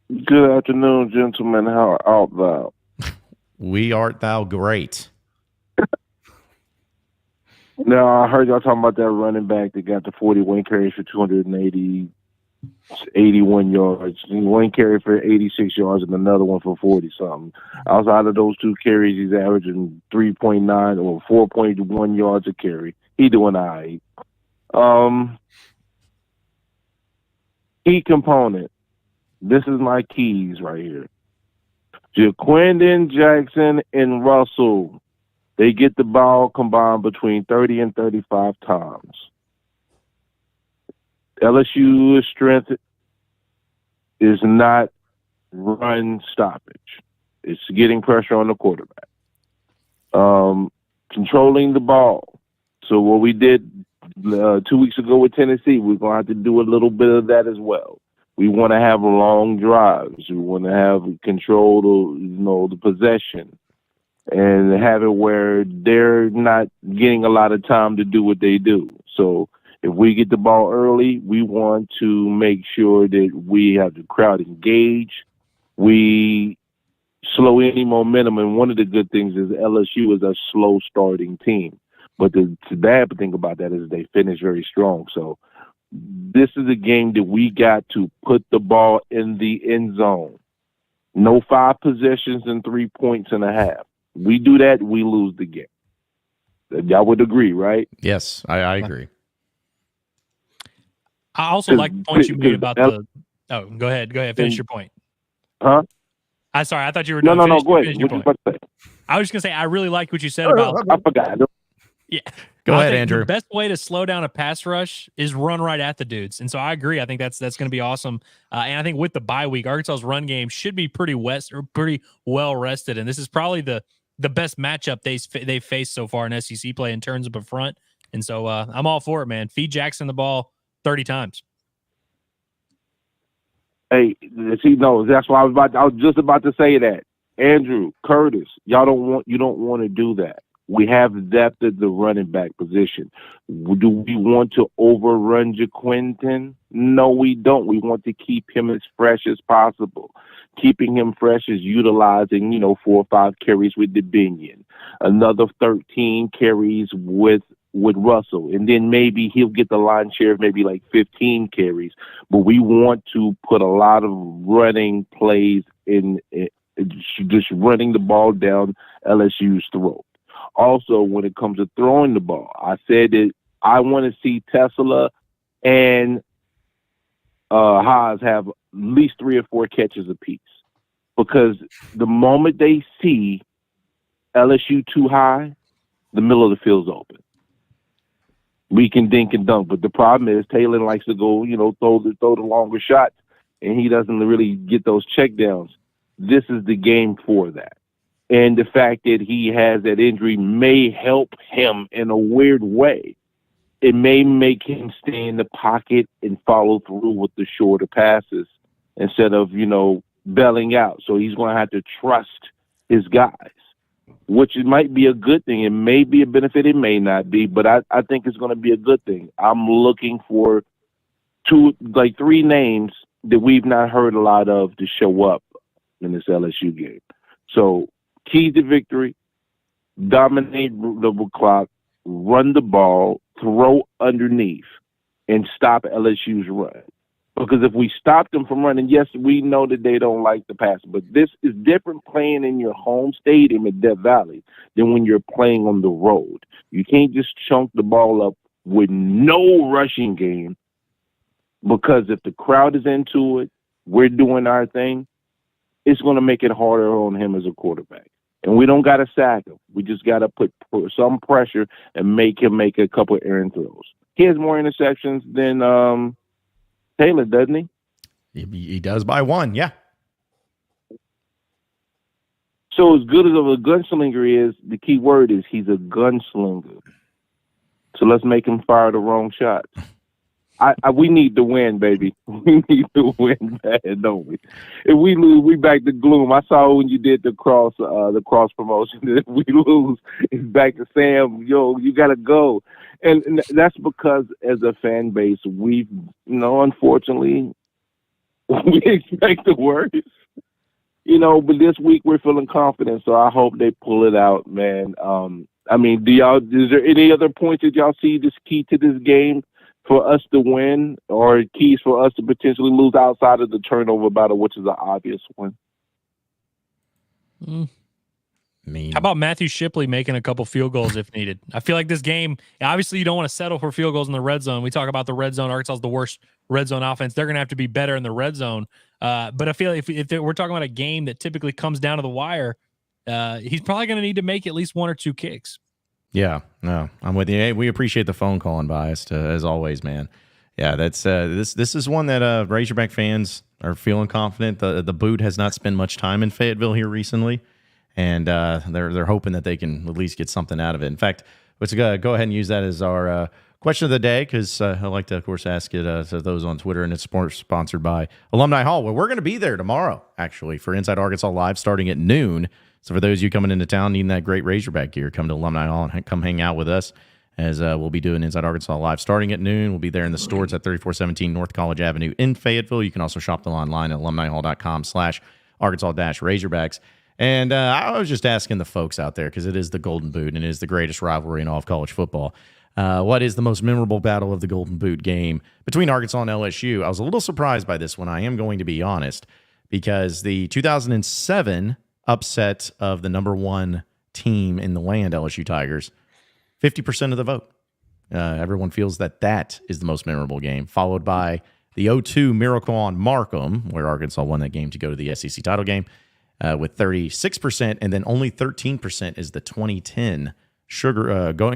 S6: Good afternoon, gentlemen. How art thou?
S2: We art thou great.
S6: Now, I heard y'all talking about that running back that got the 41 carries for 81 yards. One carry for 86 yards and another one for 40-something. Outside of those two carries, he's averaging 3.9 or 4.1 yards a carry. He doing all right. Key component. This is my keys right here. Jaquindon, Jackson, and Russell, they get the ball combined between 30 and 35 times. LSU's strength is not run stoppage. It's getting pressure on the quarterback. Controlling the ball. So what we did 2 weeks ago with Tennessee, we're going to have to do a little bit of that as well. We want to have long drives. We want to have control the possession and have it where they're not getting a lot of time to do what they do. So if we get the ball early, we want to make sure that we have the crowd engaged. We slow any momentum. And one of the good things is LSU is a slow starting team. But the bad thing about that is they finish very strong. So this is a game that we got to put the ball in the end zone. No 5 possessions and 3 points and a half. We do that, we lose the game. Y'all would agree, right?
S2: Yes, I agree.
S4: I also like the point you made about the. Oh, go ahead. Finish your point.
S6: Huh?
S4: I'm sorry. I thought you were.
S6: No. Go ahead. What you about to say?
S4: I was just gonna say I really like what you said about.
S6: I forgot.
S4: Yeah.
S2: Go ahead, Andrew.
S4: The best way to slow down a pass rush is run right at the dudes, and so I agree. I think that's going to be awesome. And I think with the bye week, Arkansas's run game should be pretty well rested, and this is probably the best matchup they've faced so far in SEC play in terms of a front. And so I'm all for it, man. Feed Jackson the ball 30 times.
S6: Hey, he knows. That's why I was just about to say that. Andrew, Curtis, you don't want to do that. We have depth at the running back position. Do we want to overrun Jaquindon? No, we don't. We want to keep him as fresh as possible. Keeping him fresh is utilizing, 4 or 5 carries with Debinion, another 13 carries with Russell, and then maybe he'll get the line share of maybe like 15 carries. But we want to put a lot of running plays in just running the ball down LSU's throat. Also, when it comes to throwing the ball, I said that I want to see Tesla and Hogs have at least 3 or 4 catches apiece, because the moment they see LSU too high, the middle of the field's open. We can dink and dunk, but the problem is Taylor likes to go, throw the longer shots, and he doesn't really get those checkdowns. This is the game for that. And the fact that he has that injury may help him in a weird way. It may make him stay in the pocket and follow through with the shorter passes instead of, bailing out. So he's going to have to trust his guys, which it might be a good thing. It may be a benefit. It may not be, but I think it's going to be a good thing. I'm looking for 3 names that we've not heard a lot of to show up in this LSU game. So key to victory, dominate the clock, run the ball, throw underneath, and stop LSU's run. Because if we stop them from running, yes, we know that they don't like the pass, but this is different playing in your home stadium at Death Valley than when you're playing on the road. You can't just chunk the ball up with no rushing game, because if the crowd is into it, we're doing our thing, it's going to make it harder on him as a quarterback. And we don't got to sack him. We just got to put some pressure and make him make a couple of errant throws. He has more interceptions than Taylor, doesn't he?
S2: He does by 1, yeah.
S6: So as good as of a gunslinger is, the key word is he's a gunslinger. So let's make him fire the wrong shots. We need to win, baby. We need to win bad, don't we? If we lose, we back to gloom. I saw when you did the cross promotion. If we lose, it's back to Sam. Yo, you gotta go, and that's because as a fan base, we've unfortunately we expect the worst. But this week we're feeling confident, so I hope they pull it out, man. I mean, is there any other points that y'all see this key to this game for us to win, or keys for us to potentially lose outside of the turnover battle, which is an obvious one?
S4: How about Matthew Shipley making a couple field goals if needed? I feel like this game, obviously you don't want to settle for field goals in the red zone. We talk about the red zone. Arkansas is the worst red zone offense. They're going to have to be better in the red zone. But I feel like if we're talking about a game that typically comes down to the wire, he's probably going to need to make at least one or two kicks.
S2: Yeah, no, I'm with you. Hey, we appreciate the phone call and biased as always, man. Yeah, that's this is one that Razorback fans are feeling confident. The boot has not spent much time in Fayetteville here recently, and they're hoping that they can at least get something out of it. In fact, let's go ahead and use that as our question of the day, because I like to, of course, ask it to those on Twitter, and it's sponsored by Alumni Hall, where we're going to be there tomorrow, actually, for Inside Arkansas Live starting at noon. So for those of you coming into town needing that great Razorback gear, come to Alumni Hall and come hang out with us, as we'll be doing Inside Arkansas Live starting at noon. We'll be there in the store. It's at 3417 North College Avenue in Fayetteville. You can also shop them online at alumnihall.com/Arkansas-Razorbacks. And I was just asking the folks out there, because it is the Golden Boot and it is the greatest rivalry in all of college football. What is the most memorable battle of the Golden Boot game between Arkansas and LSU? I was a little surprised by this one, I am going to be honest, because the 2007 upset of the number one team in the land, LSU Tigers, 50% of the vote. Everyone feels that is the most memorable game, followed by the 0-2 Miracle on Markham, where Arkansas won that game to go to the SEC title game, with 36%, and then only 13% is the 2010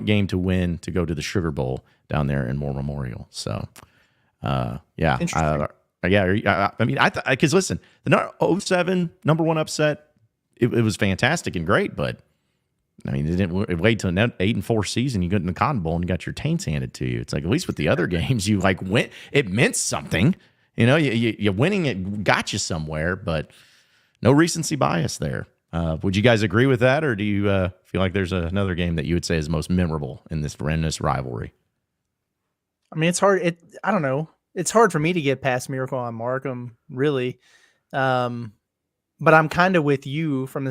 S2: game to win to go to the Sugar Bowl down there in Moore Memorial. So, yeah. I mean, because listen, the 07 number one upset, it was fantastic and great, but I mean, it didn't wait till 8-4 season. You got in the Cotton Bowl and you got your taints handed to you. It's like, at least with the other games, you like went. It meant something. You know, you winning it got you somewhere, but no recency bias there. Would you guys agree with that, or do you feel like there's another game that you would say is most memorable in this rivalry?
S3: I mean, it's hard. I don't know. It's hard for me to get past Miracle on Markham, really. But I'm kind of with you from the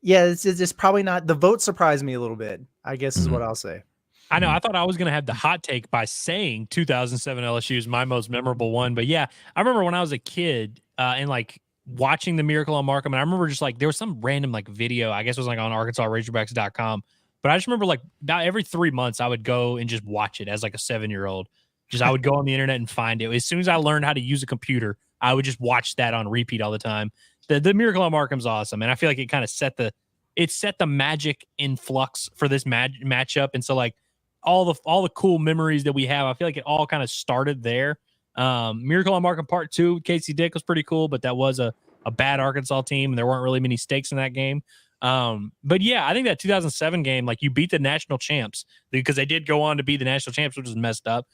S3: Yeah, it's just probably not. The vote surprised me a little bit, I guess is what I'll say.
S4: I know. I thought I was going to have the hot take by saying 2007 LSU is my most memorable one. But yeah, I remember when I was a kid and like watching the Miracle on Markham. And I remember just like there was some random like video, I guess it was like on ArkansasRazorbacks.com. But I just remember like about every 3 months I would go and just watch it as like a 7-year-old. Just I would go on the internet and find it. As soon as I learned how to use a computer, I would just watch that on repeat all the time. The Miracle on Markham's awesome, and I feel like it kind of set the magic in flux for this matchup. And so like all the cool memories that we have, I feel like it all kind of started there. Miracle on Markham Part 2, Casey Dick was pretty cool, but that was a bad Arkansas team, and there weren't really many stakes in that game. But yeah, I think that 2007 game, like you beat the national champs, because they did go on to be the national champs, which was messed up.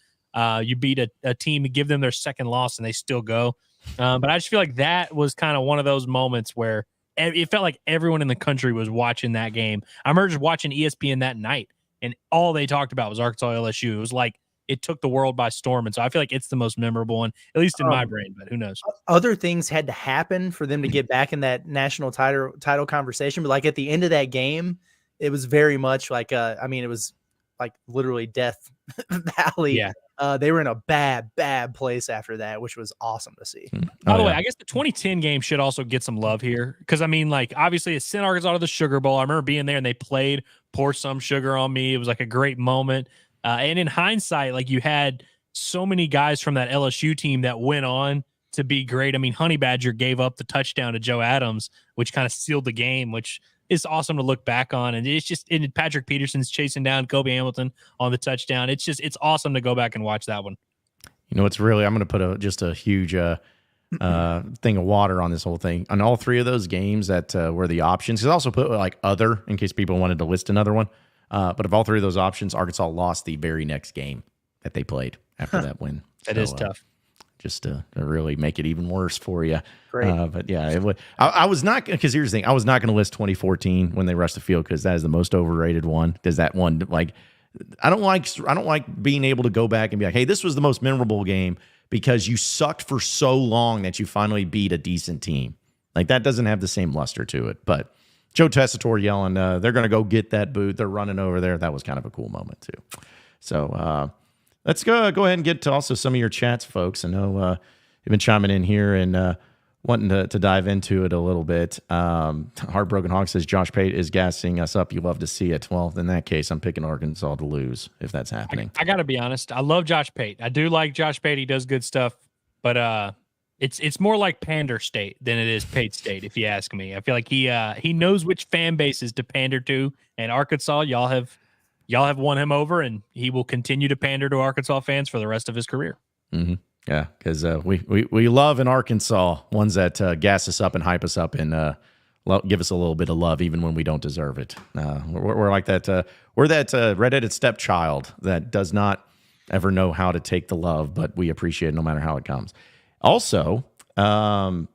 S4: You beat a team to give them their second loss, and they still go. But I just feel like that was kind of one of those moments where it felt like everyone in the country was watching that game. I remember just watching ESPN that night, and all they talked about was Arkansas LSU. It was like it took the world by storm. And so I feel like it's the most memorable one, at least in my brain, but who knows?
S3: Other things had to happen for them to get back in that national title conversation. But like at the end of that game, it was very much like, it was like literally Death Valley.
S4: Yeah.
S3: They were in a bad place after that, which was awesome to see.
S4: By the way, I guess the 2010 game should also get some love here, because I mean, like obviously it sent Arkansas to the Sugar Bowl. I remember being there and they played Pour Some Sugar on Me. It was like a great moment. And in hindsight, like you had so many guys from that LSU team that went on to be great. I mean, Honey Badger gave up the touchdown to Joe Adams, which kind of sealed the game, which is awesome to look back on. And it's just Patrick Peterson's chasing down Kobe Hamilton on the touchdown. It's awesome to go back and watch that one.
S2: You know, it's really, I'm going to put just a huge thing of water on this whole thing. On all three of those games that were the options, because I also put like other in case people wanted to list another one. But of all three of those options, Arkansas lost the very next game that they played after that win.
S4: That is tough.
S2: Just to really make it even worse for you.
S3: Great.
S2: But yeah, I was not, because here's the thing, I was not going to list 2014 when they rushed the field, because that is the most overrated one. Does that one, like, I don't like being able to go back and be like, hey, this was the most memorable game because you sucked for so long that you finally beat a decent team. Like that doesn't have the same luster to it. But Joe Tessitore yelling, they're going to go get that boot. They're running over there. That was kind of a cool moment too. So let's go ahead and get to also some of your chats, folks. I know you've been chiming in here and wanting to dive into it a little bit. Heartbroken Hog says Josh Pate is gassing us up. You love to see it. Well, in that case, I'm picking Arkansas to lose if that's happening.
S4: I got to be honest. I love Josh Pate. I do like Josh Pate. He does good stuff, but it's more like Pander State than it is Pate State, if you ask me. I feel like he knows which fan bases to pander to, and Arkansas, y'all have won him over, and he will continue to pander to Arkansas fans for the rest of his career.
S2: Mm-hmm. Yeah, because we love in Arkansas ones that gas us up and hype us up and give us a little bit of love even when we don't deserve it. We're like that. We're that redheaded stepchild that does not ever know how to take the love, but we appreciate it no matter how it comes. Also, Caden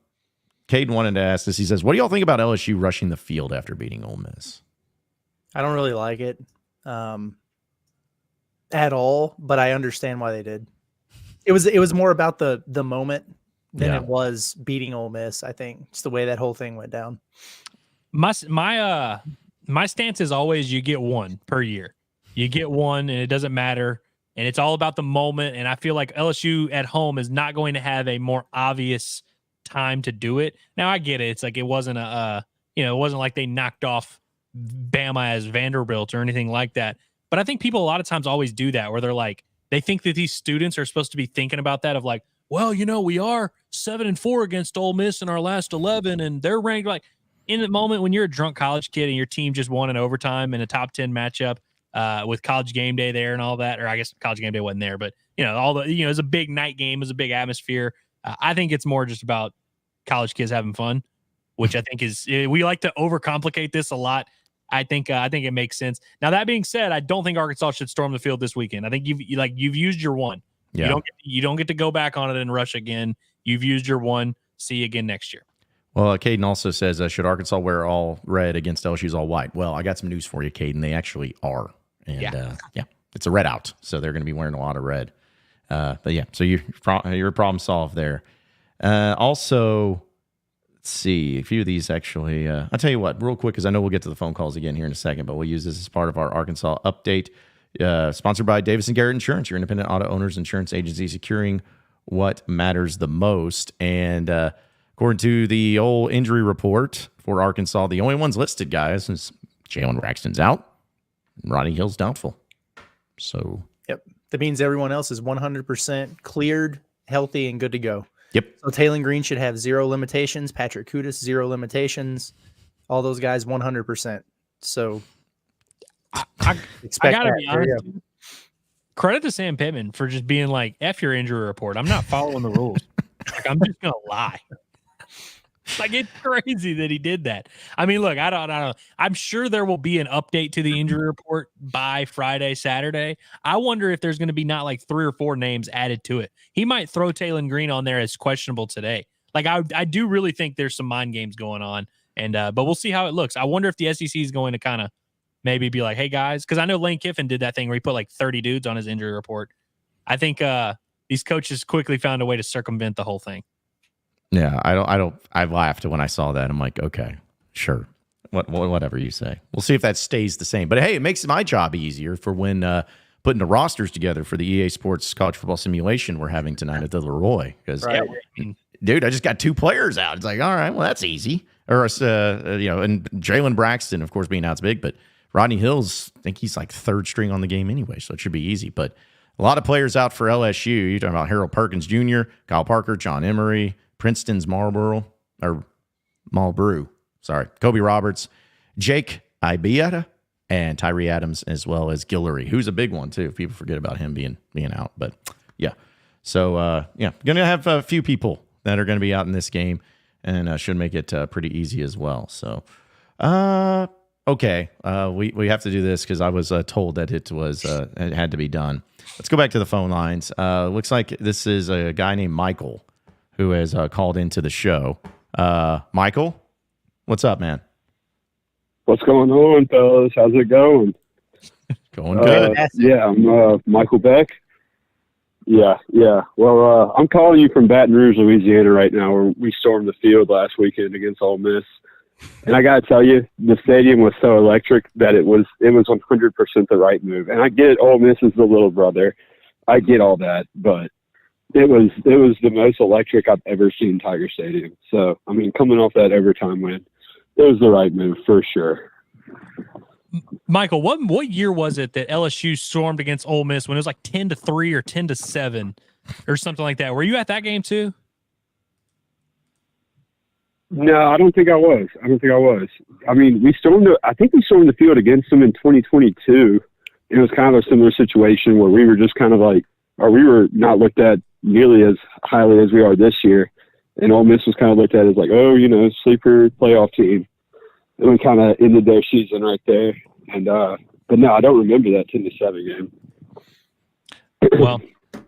S2: wanted to ask this. He says, what do y'all think about LSU rushing the field after beating Ole Miss?
S3: I don't really like it at all, but I understand why they did. It was more about the moment than it was beating Ole Miss. I think it's the way that whole thing went down.
S4: My stance is always you get one per year. You get one, and it doesn't matter, and it's all about the moment. And I feel like LSU at home is not going to have a more obvious time to do it. Now I get it. It's like it wasn't it wasn't like they knocked off Bama as Vanderbilt or anything like that. But I think people a lot of times always do that where they're like, they think that these students are supposed to be thinking about that of like, well, we are 7-4 against Ole Miss in our last 11, and they're ranked. Like in the moment when you're a drunk college kid and your team just won in overtime in a top 10 matchup with College Game Day there and all that, or I guess College Game Day wasn't there, but it was a big night game, it was a big atmosphere. I think it's more just about college kids having fun, which I think we like to overcomplicate this a lot. I think it makes sense. Now that being said, I don't think Arkansas should storm the field this weekend. I think you've used your one. Yeah. You don't get to go back on it and rush again. You've used your one. See you again next year.
S2: Well, Caden also says, should Arkansas wear all red against LSU's all white? Well, I got some news for you, Caden. They actually are. And it's a red out, so they're going to be wearing a lot of red. But yeah, so you're problem solved there. Also, let's see, a few of these actually. I'll tell you what, real quick, because I know we'll get to the phone calls again here in a second, but we'll use this as part of our Arkansas update. Sponsored by Davis & Garrett Insurance, your independent auto owners insurance agency, securing what matters the most. And according to the old injury report for Arkansas, the only ones listed, guys, is Jalen Braxton's out, and Rodney Hill's doubtful. So,
S3: yep, that means everyone else is 100% cleared, healthy, and good to go.
S2: Yep.
S3: So Taylon Green should have 0 limitations. Patrick Kudus, 0 limitations. All those guys, 100%. So
S4: I gotta be honest. Credit to Sam Pittman for just being like, F your injury report. I'm not following the rules. Like, I'm just gonna lie. Like, it's crazy that he did that. I mean, look, I don't know. I'm sure there will be an update to the injury report by Friday, Saturday. I wonder if there's going to be not like 3 or 4 names added to it. He might throw Taylon Green on there as questionable today. Like, I do really think there's some mind games going on, and but we'll see how it looks. I wonder if the SEC is going to kind of maybe be like, hey guys, because I know Lane Kiffin did that thing where he put like 30 dudes on his injury report. I think these coaches quickly found a way to circumvent the whole thing.
S2: Yeah, I laughed when I saw that. I'm like, okay, sure. Whatever you say. We'll see if that stays the same. But hey, it makes my job easier for when putting the rosters together for the EA Sports college football simulation we're having tonight at the Leroy. Because, dude, I just got 2 players out. It's like, all right, well, that's easy. Or, and Jalen Braxton, of course, being out's big, but Rodney Hill's, I think he's like 3rd string on the game anyway, so it should be easy. But a lot of players out for LSU. You're talking about Harold Perkins Jr., Kyle Parker, John Emery, Princeton's Marlboro, Kobe Roberts, Jake Ibieta, and Tyree Adams, as well as Guillory, who's a big one too. People forget about him being out, but yeah. So going to have a few people that are going to be out in this game, and should make it pretty easy as well. So, okay, we have to do this because I was told that it had to be done. Let's go back to the phone lines. Looks like this is a guy named Michael who has called into the show. Michael, what's up, man?
S7: What's going on, fellas? How's it going?
S2: Going good.
S7: I'm Michael Beck. Yeah. Well, I'm calling you from Baton Rouge, Louisiana right now, where we stormed the field last weekend against Ole Miss. And I got to tell you, the stadium was so electric that it was 100% the right move. And I get Ole Miss is the little brother. I get all that, but it was the most electric I've ever seen Tiger Stadium. So, I mean, coming off that overtime win, it was the right move for sure.
S4: Michael, what year was it that LSU stormed against Ole Miss when it was like 10-3 or 10-7 or something like that? Were you at that game too?
S7: No, I don't think I was. I mean, I think we stormed the field against them in 2022. It was kind of a similar situation where we were just kind of like, or we were not looked at nearly as highly as we are this year. And Ole Miss was kind of looked at as like, oh, sleeper playoff team. And we kind of ended their season right there. And, but no, I don't remember that 10-7 game.
S4: Well,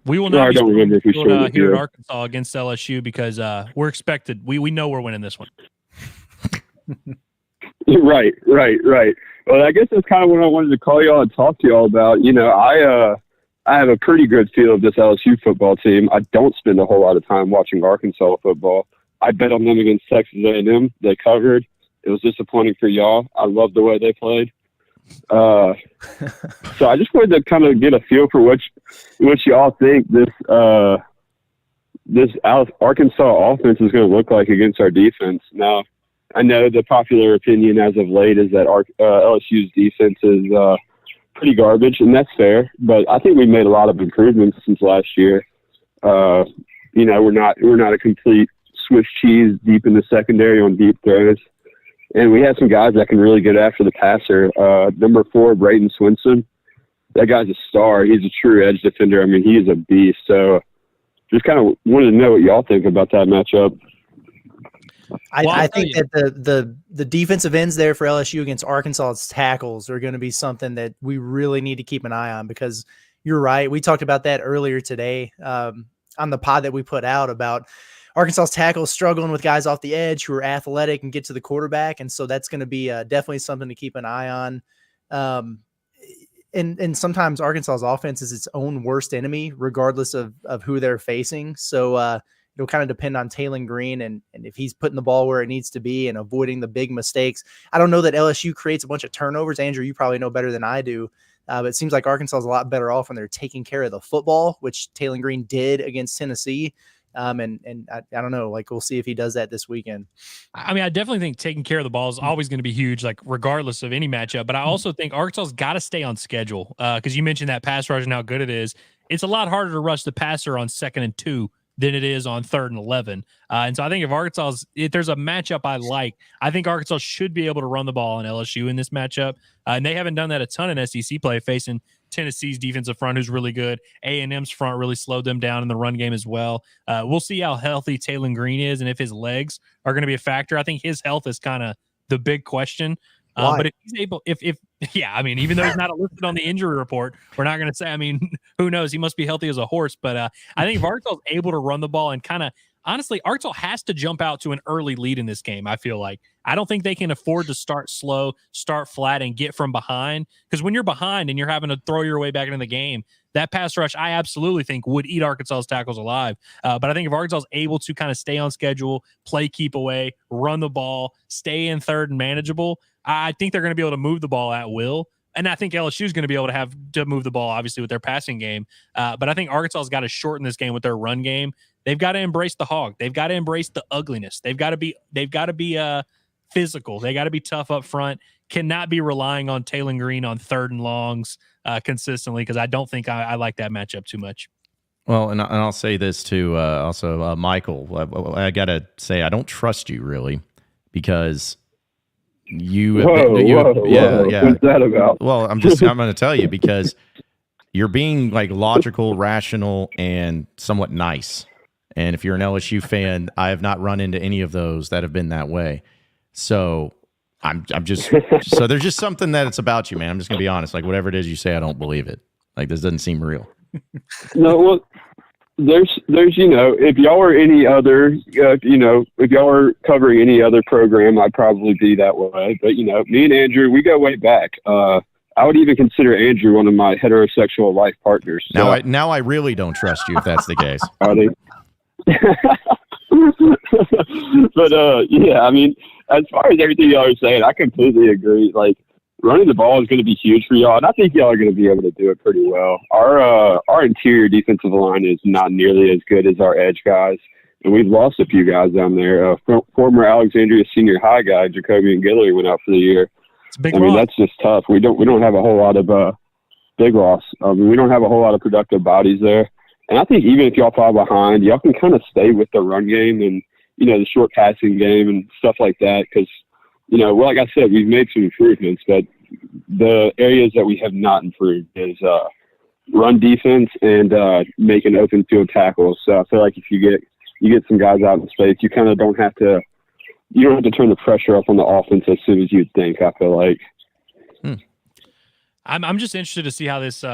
S4: we will not
S7: I don't remember if we stormed
S4: here at Arkansas against LSU because we're expected. We know we're winning this one.
S7: Right. Well, I guess that's kind of what I wanted to call y'all and talk to y'all about. I have a pretty good feel of this LSU football team. I don't spend a whole lot of time watching Arkansas football. I bet on them against Texas A&M. They covered. It was disappointing for y'all. I love the way they played. So I just wanted to kind of get a feel for what y'all think this Arkansas offense is going to look like against our defense. Now, I know the popular opinion as of late is that LSU's defense is pretty garbage, and that's fair. But I think we made a lot of improvements since last year. We're not a complete Swiss cheese deep in the secondary on deep throws. And we have some guys that can really get after the passer. Number 4, Braden Swinson. That guy's a star. He's a true edge defender. I mean, he is a beast. So just kind of wanted to know what y'all think about that matchup.
S3: I think that the defensive ends there for LSU against Arkansas's tackles are going to be something that we really need to keep an eye on, because you're right. We talked about that earlier today on the pod that we put out about Arkansas's tackles struggling with guys off the edge who are athletic and get to the quarterback. And so that's going to be definitely something to keep an eye on. And sometimes Arkansas's offense is its own worst enemy, regardless of who they're facing. So it'll kind of depend on Taylon Green and if he's putting the ball where it needs to be and avoiding the big mistakes. I don't know that LSU creates a bunch of turnovers. Andrew, you probably know better than I do. But it seems like Arkansas is a lot better off when they're taking care of the football, which Taylon Green did against Tennessee. And I don't know, like, we'll see if he does that this weekend.
S4: I mean, I definitely think taking care of the ball is always going to be huge, like regardless of any matchup. But I also think Arkansas's got to stay on schedule because you mentioned that pass rush and how good it is. It's a lot harder to rush the passer on 2nd and 2 than it is on 3rd and 11. And so I think if there's a matchup I think Arkansas should be able to run the ball on LSU in this matchup. And they haven't done that a ton in SEC play, facing Tennessee's defensive front, who's really good. A&M's front really slowed them down in the run game as well. We'll see how healthy Taylon Green is and if his legs are going to be a factor. I think his health is kind of the big question. But if he's able, even though he's not listed on the injury report, we're not going to say, who knows? He must be healthy as a horse. But I think if Arkansas is able to run the ball and kind of, honestly, Arkansas has to jump out to an early lead in this game, I feel like. I don't think they can afford to start slow, start flat, and get from behind. Because when you're behind and you're having to throw your way back into the game, that pass rush, I absolutely think, would eat Arkansas's tackles alive. But I think if Arkansas is able to kind of stay on schedule, play keep away, run the ball, stay in third and manageable, I think they're going to be able to move the ball at will. And I think LSU is going to be able to have to move the ball, obviously, with their passing game. But I think Arkansas has got to shorten this game with their run game. They've got to embrace the hog. They've got to embrace the ugliness. They've got to be physical. They got to be tough up front. Cannot be relying on Taylon Green on 3rd and longs consistently, because I don't think I like that matchup too much.
S2: Well, and I'll say this too. Also, Michael, I gotta say I don't trust you really, because you.
S7: Whoa. What's that about?
S2: Well, I'm going to tell you, because you're being like logical, rational, and somewhat nice. And if you're an LSU fan, I have not run into any of those that have been that way. So I'm just so there's just something that it's about you, man. I'm just gonna be honest. Like, whatever it is you say, I don't believe it. Like, this doesn't seem real.
S7: No, well, there's if y'all were any other, if y'all were covering any other program, I'd probably be that way. But me and Andrew, we go way back. I would even consider Andrew one of my heterosexual life partners. So.
S2: Now I really don't trust you if that's the case.
S7: But as far as everything y'all are saying, I completely agree. Like, running the ball is going to be huge for y'all, and I think y'all are going to be able to do it pretty well. Our interior defensive line is not nearly as good as our edge guys, and we've lost a few guys down there. Former Alexandria senior high guy, Jacoby and Guillory, went out for the year.
S4: It's a big
S7: I mean,
S4: loss.
S7: that's just tough. We don't have a whole lot of big loss. We don't have a whole lot of productive bodies there. And I think even if y'all fall behind, y'all can kind of stay with the run game and, the short passing game and stuff like that. Because, like I said, we've made some improvements, but the areas that we have not improved is run defense and making open field tackles. So I feel like if you get some guys out in space, you kind of don't have to turn the pressure up on the offense as soon as you'd think, I feel like.
S4: I'm just interested to see how this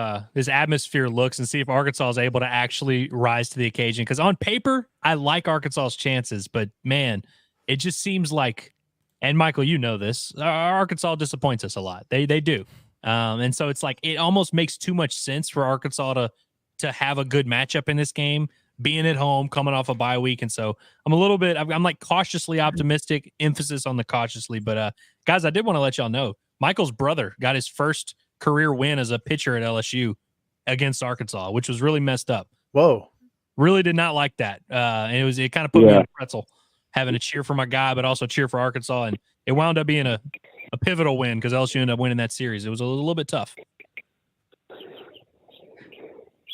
S4: atmosphere looks and see if Arkansas is able to actually rise to the occasion. Because on paper, I like Arkansas's chances, but man, it just seems like, and Michael, you know this, Arkansas disappoints us a lot. They do, and so it's like it almost makes too much sense for Arkansas to have a good matchup in this game, being at home, coming off a bye week, and so I'm like cautiously optimistic. Emphasis on the cautiously, but guys, I did want to let y'all know Michael's brother got his first career win as a pitcher at LSU against Arkansas, which was really messed up.
S3: Whoa.
S4: Really did not like that. And it kind of put me in a pretzel having to cheer for my guy, but also cheer for Arkansas. And it wound up being a pivotal win because LSU ended up winning that series. It was a little bit tough.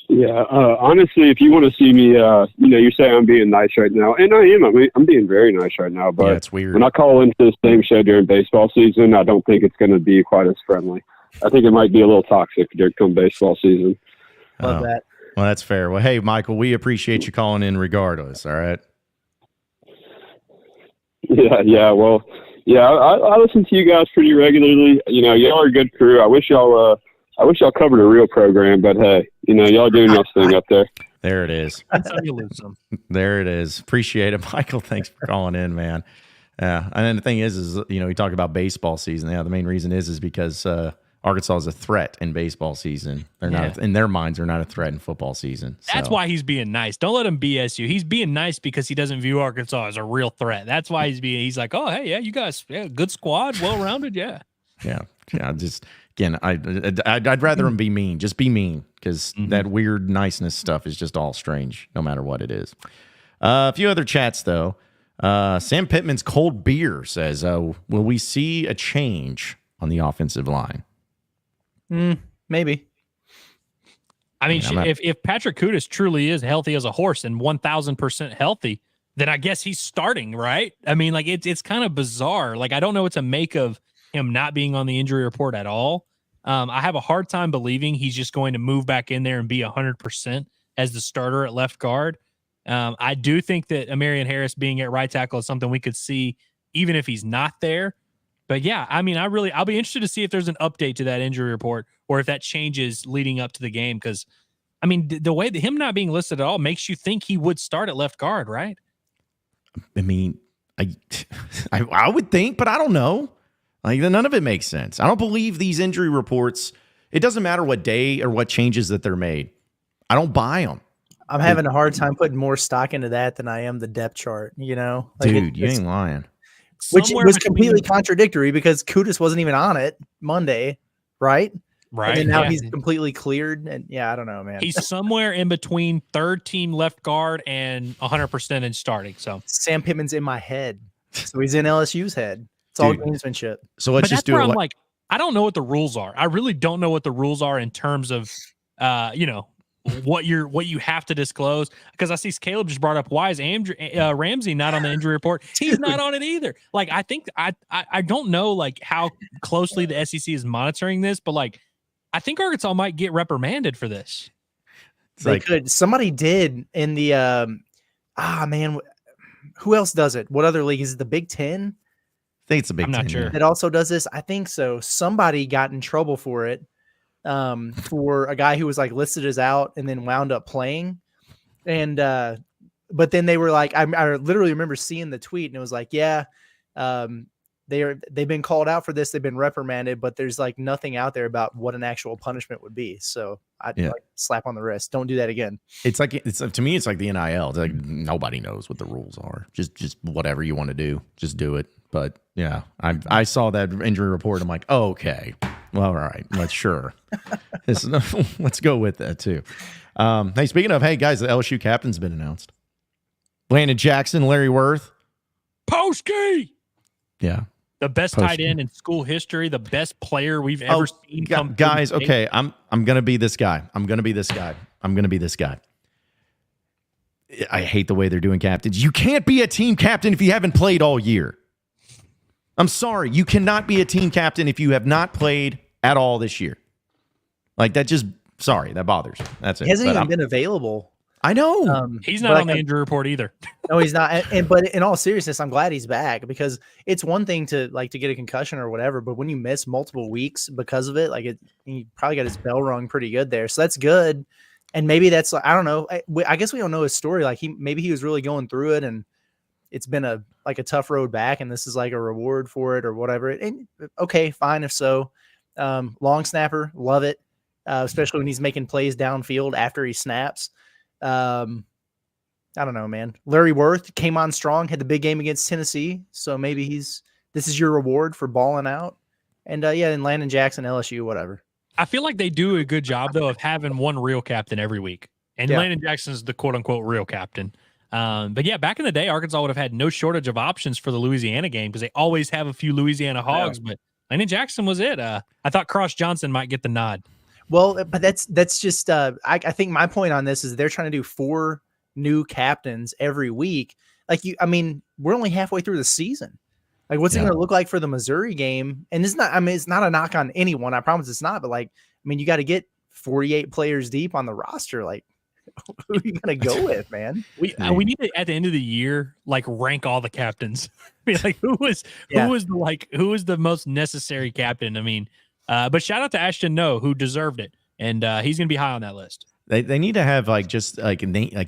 S7: Yeah. Honestly, if you want to see me, you say I'm being nice right now, and I am. I'm being very nice right now, but
S2: it's weird.
S7: When I call into the same show during baseball season, I don't think it's going to be quite as friendly. I think it might be a little toxic during baseball season.
S3: Love that.
S2: Well, that's fair. Well, hey, Michael, we appreciate you calling in regardless. All right.
S7: Yeah. Well, I listen to you guys pretty regularly. Y'all are a good crew. I wish y'all covered a real program, but hey, y'all doing y'all's thing up there.
S2: There it is.
S4: That's how you lose them.
S2: There it is. Appreciate it, Michael. Thanks for calling in, man. Yeah. And then the thing is we talk about baseball season. Yeah. The main reason is because, Arkansas is a threat in baseball season. They're not in their minds. They're not a threat in football season. So.
S4: That's why he's being nice. Don't let him BS you. He's being nice because he doesn't view Arkansas as a real threat. That's why he's like, oh, hey, yeah, you guys, good squad, well-rounded, yeah.
S2: Yeah. Just again, I'd rather him be mean. Just be mean because that weird niceness stuff is just all strange, no matter what it is. A few other chats though. Sam Pittman's cold beer says, "Will we see a change on the offensive line?"
S3: Maybe.
S4: I mean, if Patrick Kudus truly is healthy as a horse and 1,000% healthy, then I guess he's starting, right? I mean, like it's kind of bizarre. Like I don't know what to make of him not being on the injury report at all. I have a hard time believing he's just going to move back in there and be 100% as the starter at left guard. I do think that Amarian Harris being at right tackle is something we could see even if he's not there. But yeah, I mean, I'll be interested to see if there's an update to that injury report or if that changes leading up to the game. Because, I mean, the way that him not being listed at all makes you think he would start at left guard, right?
S2: I mean, I would think, but I don't know. Like none of it makes sense. I don't believe these injury reports. It doesn't matter what day or what changes that they're made. I don't buy them.
S3: I'm having a hard time putting more stock into that than I am the depth chart. Like
S2: dude, you ain't lying.
S3: Which was completely contradictory because Kudus wasn't even on it Monday, right?
S4: Right.
S3: And now he's completely cleared. And I don't know, man.
S4: He's somewhere in between third team left guard and 100% in starting. So
S3: Sam Pittman's in my head. So he's in LSU's head. It's all gamesmanship.
S2: So let's just do it.
S4: I'm like, I don't know what the rules are. I really don't know what the rules are in terms of, what you have to disclose, because I see Caleb just brought up why is Ramsey not on the injury report? He's not on it either. Like I think I don't know like how closely the SEC is monitoring this, but like I think Arkansas might get reprimanded for this.
S3: They could. Somebody did in the man, who else does it? What other league is it? The Big Ten?
S2: I think it's the Big Ten.
S4: I'm not sure.
S3: It also does this. I think so. Somebody got in trouble for it. For a guy who was like listed as out and then wound up playing. And, but then they were like, I literally remember seeing the tweet and it was like, they've been called out for this. They've been reprimanded, but there's like nothing out there about what an actual punishment would be. So I'd like slap on the wrist. Don't do that again.
S2: It's like, to me, it's like the NIL. It's like nobody knows what the rules are. Just whatever you want to do, just do it. But yeah, I saw that injury report. I'm like, oh, okay, well, all right, let's go with that too. Hey, speaking of, hey guys, the LSU captain's been announced. Landon Jackson, Larry Worth,
S4: Posky.
S2: Yeah.
S4: The best tight end in school history, the best player we've ever seen.
S2: Guys, okay, I'm gonna be this guy. I'm gonna be this guy. I hate the way they're doing captains. You can't be a team captain if you haven't played all year. I'm sorry, you cannot be a team captain if you have not played at all this year. Like that that bothers me. That's it.
S3: He hasn't even been available.
S2: I know.
S4: He's not on the injury report either.
S3: No, he's not. But in all seriousness, I'm glad he's back, because it's one thing to get a concussion or whatever, but when you miss multiple weeks because of it, he probably got his bell rung pretty good there. So that's good. And maybe that's, I don't know. I guess we don't know his story. Like maybe he was really going through it, and it's been a tough road back, and this is like a reward for it or whatever. And okay, fine if so. Long snapper, love it, especially when he's making plays downfield after he snaps. I don't know, man. Larry Worth came on strong, had the big game against Tennessee, so maybe this is your reward for balling out. And and Landon Jackson, LSU, whatever.
S4: I feel like they do a good job though of having one real captain every week, and Landon Jackson is the quote unquote real captain. But yeah, back in the day, Arkansas would have had no shortage of options for the Louisiana game because they always have a few Louisiana Hogs. But Landon Jackson was it. I thought Cross Johnson might get the nod.
S3: Well, but that's just I think my point on this is they're trying to do 4 new captains every week. We're only halfway through the season. Like, what's it going to look like for the Missouri game? And it's not a knock on anyone. I promise it's not. But you got to get 48 players deep on the roster. Like, who are you going to go with, man?
S4: We need to, at the end of the year, rank all the captains. Who was the most necessary captain? But shout out to Ashton No, who deserved it, and he's going to be high on that list.
S2: They need to have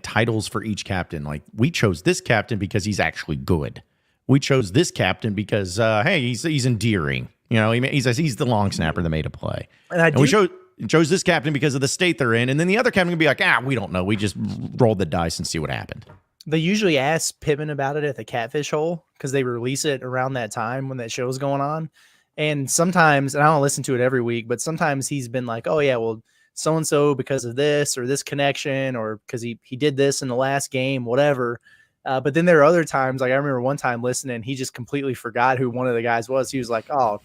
S2: titles for each captain. Like, we chose this captain because he's actually good. We chose this captain because hey, he's endearing. You know, he's the long snapper that made a play. And we chose this captain because of the state they're in, and then the other captain can be like, we don't know. We just rolled the dice and see what happened.
S3: They usually ask Pittman about it at the Catfish Hole because they release it around that time when that show's going on. And sometimes, and I don't listen to it every week, but sometimes he's been like, oh yeah, well, so-and-so because of this or this connection or because he did this in the last game, whatever. But then there are other times, like I remember one time listening, he just completely forgot who one of the guys was. He was like, oh,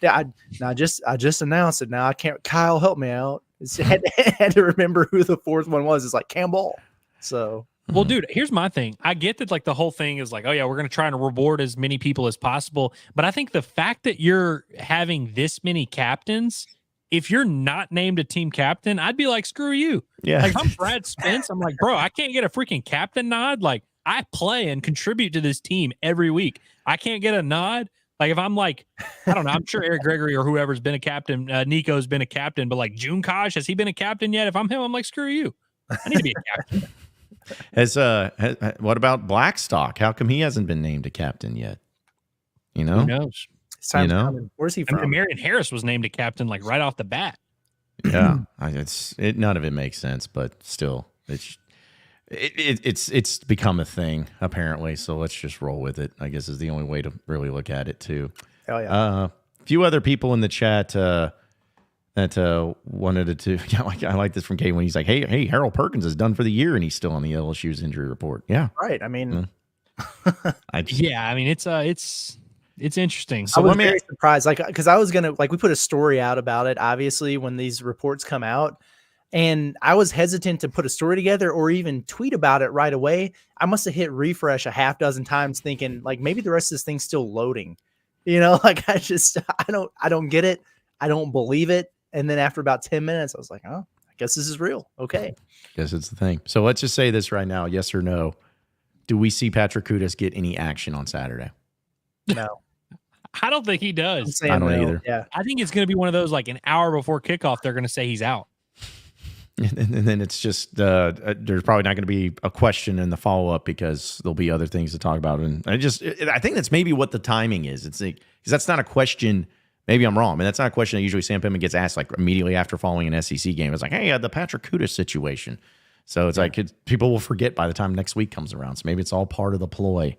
S3: yeah, I just announced it. Now I can't, Kyle, help me out. Had to remember who the fourth one was. It's like Campbell. So.
S4: Well, dude, here's my thing. I get that the whole thing is oh yeah, we're going to try and reward as many people as possible. But I think the fact that you're having this many captains, if you're not named a team captain, I'd be like, screw you.
S2: Yeah.
S4: I'm Brad Spence. I'm like, bro, I can't get a freaking captain nod. I play and contribute to this team every week. I can't get a nod. If I'm I don't know, I'm sure Eric Gregory or whoever's been a captain, Nico's been a captain, but June Kosh, has he been a captain yet? If I'm him, I'm like, screw you. I need to be a captain.
S2: What about Blackstock? How come he hasn't been named a captain yet? You know,
S4: who knows?
S3: Where's he from?
S4: Marion Harris was named a captain right off the bat.
S2: Yeah, none of it makes sense, but still, it's become a thing apparently. So let's just roll with it, I guess, is the only way to really look at it too.
S3: Hell yeah.
S2: A few other people in the chat that wanted to. Yeah, I like this from Kate when he's like, "Hey, Harold Perkins is done for the year, and he's still on the LSU's injury report." Yeah,
S3: right. I mean,
S4: it's interesting.
S3: So I was very surprised, because I was gonna we put a story out about it, obviously, when these reports come out, and I was hesitant to put a story together or even tweet about it right away. I must have hit refresh a half dozen times, thinking maybe the rest of this thing's still loading. You know, I don't get it. I don't believe it. And then after about 10 minutes, I was like, oh, I guess this is real. Okay.
S2: Guess it's the thing. So let's just say this right now. Yes or no. Do we see Patrick Kudas get any action on Saturday?
S3: No.
S4: I don't think he does.
S2: I don't either.
S3: Yeah.
S4: I think it's going to be one of those, an hour before kickoff, they're going to say he's out.
S2: And then it's just there's probably not going to be a question in the follow up because there'll be other things to talk about. And I think that's maybe what the timing is. It's like, because that's not a question. Maybe I'm wrong. I mean, that's not a question that usually Sam Pittman gets asked like immediately after following an SEC game. It's like, hey, the Patrick Kutas situation. So it's like people will forget by the time next week comes around. So maybe it's all part of the ploy.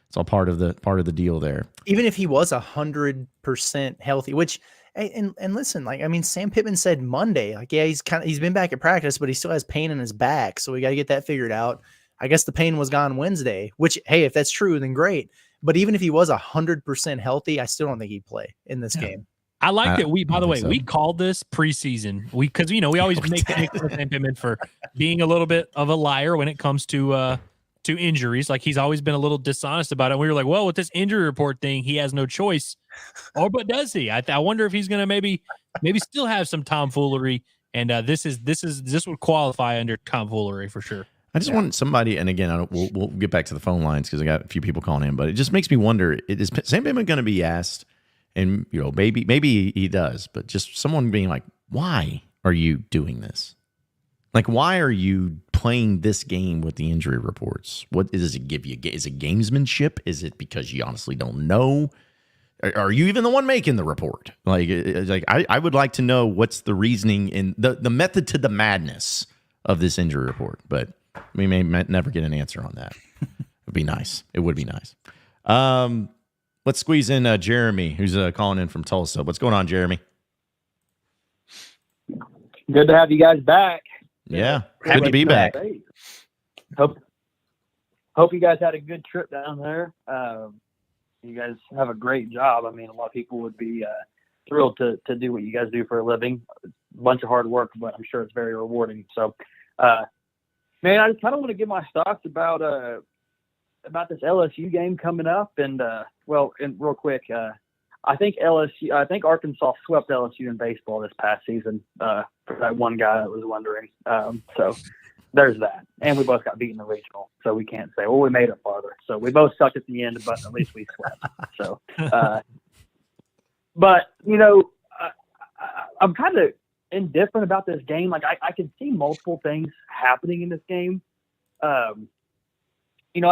S2: It's all part of the deal there.
S3: Even if he was 100% healthy, which. And listen, like, I mean, Sam Pittman said Monday, like, yeah, he's been back at practice, but he still has pain in his back. So we got to get that figured out. I guess the pain was gone Wednesday, which, hey, if that's true, then great. But even if he was 100% healthy, I still don't think he'd play in this game.
S4: I like that. By the way, we called this preseason. Because, we always make fun of Sam Pittman for being a little bit of a liar when it comes to injuries. Like, he's always been a little dishonest about it. We were like, well, with this injury report thing, he has no choice. But does he? I wonder if he's going to maybe still have some tomfoolery. And this would qualify under tomfoolery for sure.
S2: I just want somebody, and again, we'll get back to the phone lines because I got a few people calling in, but it just makes me wonder: is Sam Pittman going to be asked? And maybe he does, but just someone being like, "Why are you doing this? Like, why are you playing this game with the injury reports? What does it give you? Is it gamesmanship? Is it because you honestly don't know? Are you even the one making the report? I would like to know what's the reasoning in the method to the madness of this injury report, but we may never get an answer on that. It'd be nice. It would be nice. Let's squeeze in Jeremy, who's calling in from Tulsa. What's going on, Jeremy?
S8: Good to have you guys back.
S2: Yeah, good to be back.
S8: Hope you guys had a good trip down there. You guys have a great job. I mean, a lot of people would be thrilled to do what you guys do for a living. A bunch of hard work, but I'm sure it's very rewarding. So, man, I just kind of want to give my thoughts about this LSU game coming up. And real quick, I think Arkansas swept LSU in baseball this past season, for that one guy that was wondering. So there's that. And we both got beat in the regional, so we can't say, well, we made it farther. So we both sucked at the end, but at least we swept. So, but, I'm kind of indifferent about this game. Like, I can see multiple things happening in this game. I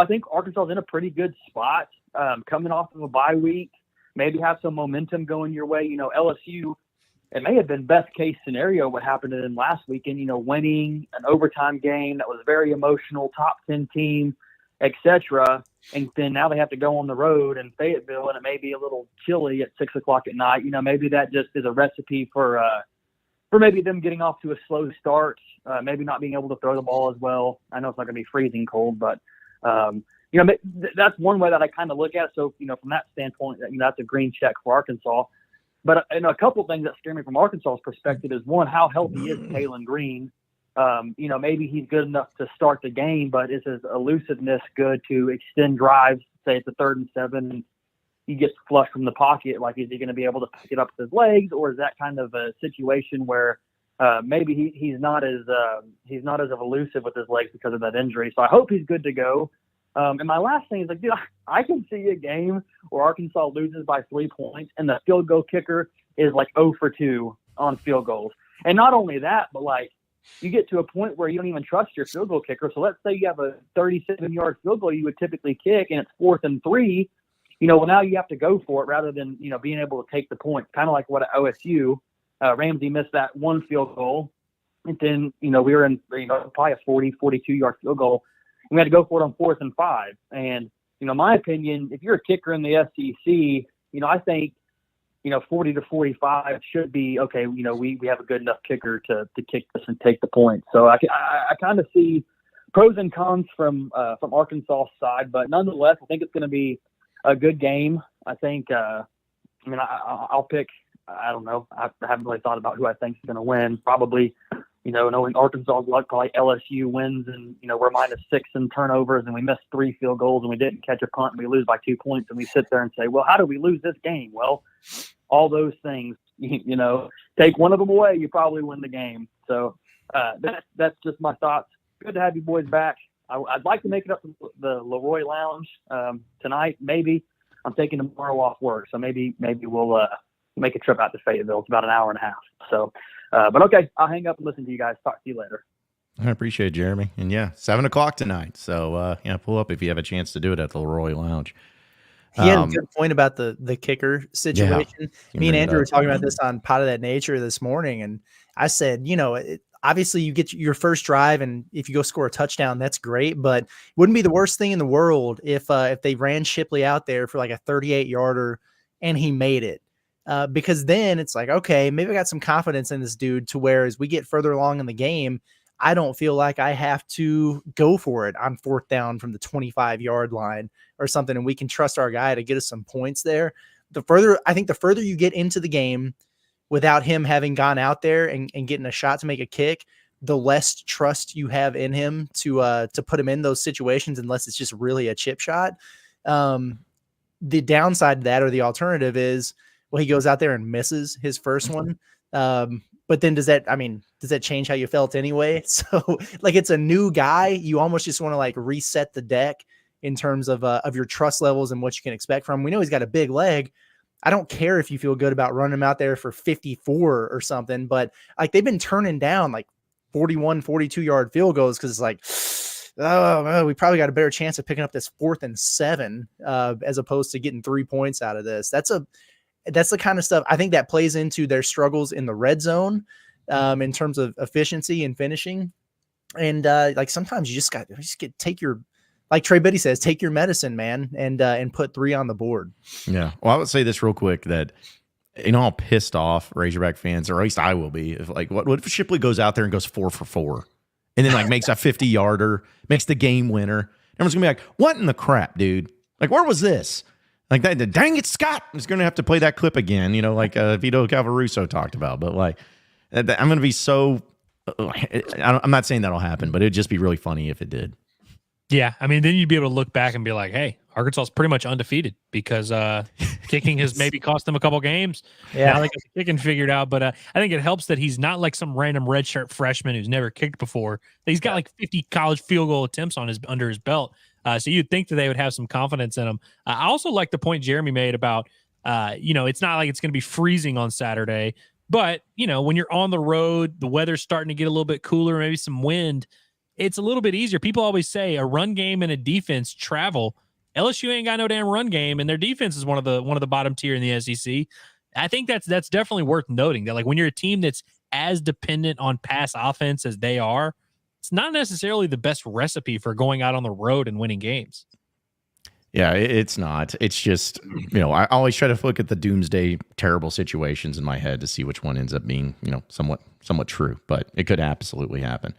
S8: think Arkansas is in a pretty good spot, coming off of a bye week. Maybe have some momentum going your way. LSU, it may have been best case scenario what happened to them last weekend, winning an overtime game that was very emotional, top 10 team, etc. And then now they have to go on the road in Fayetteville, and it may be a little chilly at 6 o'clock at night. Maybe that just is a recipe for maybe them getting off to a slow start, maybe not being able to throw the ball as well. I know it's not going to be freezing cold, but that's one way that I kind of look at it. So, from that standpoint, that's a green check for Arkansas. But a couple of things that scare me from Arkansas's perspective is, one, how healthy is Kalen Green? Maybe he's good enough to start the game, but is his elusiveness good to extend drives? Say it's a 3rd and 7, and he gets flushed from the pocket. Like, is he going to be able to pick it up with his legs, or is that kind of a situation where maybe he's not as elusive with his legs because of that injury? So I hope he's good to go. And my last thing is, like, dude, I can see a game where Arkansas loses by 3 points and the field goal kicker is like 0 for 2 on field goals. And not only that, but like, you get to a point where you don't even trust your field goal kicker. So let's say you have a 37-yard field goal you would typically kick, and it's 4th and 3. Well, now you have to go for it rather than, being able to take the point. Kind of like what at OSU, Ramsey missed that one field goal. And then, we were in, probably a 40, 42-yard field goal. We had to go for it on 4th and 5. And, my opinion, if you're a kicker in the SEC, I think, 40 to 45 should be okay. We have a good enough kicker to kick this and take the point. So I kind of see pros and cons from Arkansas' side, but nonetheless, I think it's going to be a good game. I think, I'll pick, I don't know. I haven't really thought about who I think is going to win. Probably, knowing Arkansas's luck, probably LSU wins, and, we're -6 in turnovers, and we missed 3 field goals, and we didn't catch a punt, and we lose by 2 points, and we sit there and say, well, how do we lose this game? Well, all those things, take one of them away, you probably win the game. So that's just my thoughts. Good to have you boys back. I'd like to make it up to the Leroy Lounge tonight. Maybe I'm taking tomorrow off work, so maybe we'll make a trip out to Fayetteville. It's about an hour and a half. So But okay, I'll hang up and listen to you guys. Talk to you later.
S2: I appreciate it, Jeremy. And 7:00 tonight. So pull up if you have a chance to do it at the Leroy Lounge.
S3: He had a good point about the kicker situation. Me and Andrew were talking about this on Pot of That Nature this morning, and I said, obviously you get your first drive, and if you go score a touchdown, that's great, but it wouldn't be the worst thing in the world if they ran Shipley out there for like a 38-yarder and he made it. Because then it's like, okay, maybe I got some confidence in this dude to where as we get further along in the game, I don't feel like I have to go for it on 4th down from the 25-yard line or something, and we can trust our guy to get us some points there. The further you get into the game without him having gone out there and getting a shot to make a kick, the less trust you have in him to put him in those situations unless it's just really a chip shot. The downside to that, or the alternative, is, well, he goes out there and misses his first one. But then does that change how you felt anyway? So like, it's a new guy. You almost just want to like reset the deck in terms of your trust levels and what you can expect from him. We know he's got a big leg. I don't care if you feel good about running him out there for 54 or something, but like, they've been turning down like 41, 42-yard field goals because it's like, oh, man, we probably got a better chance of picking up this 4th and 7 as opposed to getting 3 points out of this. That's the kind of stuff I think that plays into their struggles in the red zone in terms of efficiency and finishing. And like, sometimes you just take your, like Trey Biddy says, take your medicine, man, and put 3 on the board. Yeah.
S2: Well, I would say this real quick, that how pissed off Razorback fans, or at least I will be, if like, what if Shipley goes out there and goes 4 for 4 and then like makes a 50-yarder, makes the game winner? Everyone's gonna be like, what in the crap, dude? Like, where was this? Like, that, dang it, Scott is going to have to play that clip again, like Vito Calvaruso talked about. But like, I'm going to be so, I'm not saying that'll happen, but it'd just be really funny if it did.
S4: Yeah, I mean, then you'd be able to look back and be like, hey, Arkansas is pretty much undefeated because kicking has maybe cost them a couple games. Yeah, I think it's kicking figured out, but I think it helps that he's not like some random redshirt freshman who's never kicked before. He's got like 50 college field goal attempts under his belt. So you'd think that they would have some confidence in him. I also like the point Jeremy made about, it's not like it's going to be freezing on Saturday, but, when you're on the road, the weather's starting to get a little bit cooler, maybe some wind, it's a little bit easier. People always say a run game and a defense travel. LSU ain't got no damn run game, and their defense is one of the bottom tier in the SEC. I think that's definitely worth noting that, like, when you're a team that's as dependent on pass offense as they are, it's not necessarily the best recipe for going out on the road and winning games.
S2: Yeah, it's not. It's just, I always try to look at the doomsday terrible situations in my head to see which one ends up being, somewhat true, but it could absolutely happen.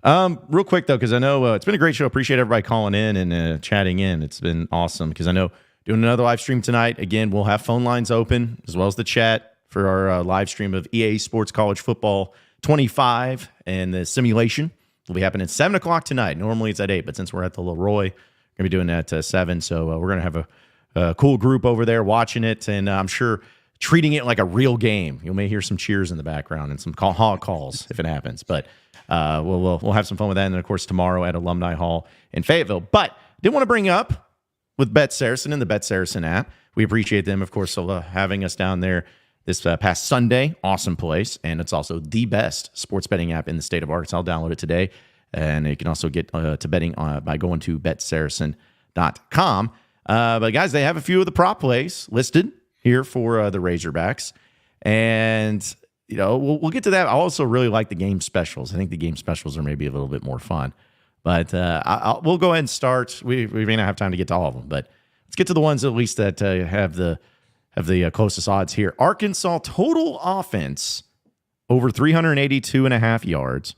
S2: Real quick though, because I know it's been a great show. Appreciate everybody calling in and chatting in. It's been awesome because I know doing another live stream tonight. Again, we'll have phone lines open as well as the chat for our live stream of EA Sports College Football 25, and the simulation will be happening at 7:00 tonight. Normally it's at 8, but since we're at the Leroy, we're gonna be doing that at 7. So we're gonna have a cool group over there watching it, and I'm sure treating it like a real game. You may hear some cheers in the background and some hog calls if it happens, but. We'll have some fun with that, and then of course tomorrow at Alumni Hall in Fayetteville. But did want to bring up with Bet Saracen and the Bet Saracen app. We appreciate them, of course, having us down there this past Sunday. Awesome place, and it's also the best sports betting app in the state of Arkansas. Download it today, and you can also get to betting by going to BetSaracen.com. But guys, they have a few of the prop plays listed here for the Razorbacks, and. We'll get to that. I also really like the game specials. I think the game specials are maybe a little bit more fun. But we'll go ahead and start. We may not have time to get to all of them, but let's get to the ones at least that have the closest odds here. Arkansas total offense over 382.5 yards,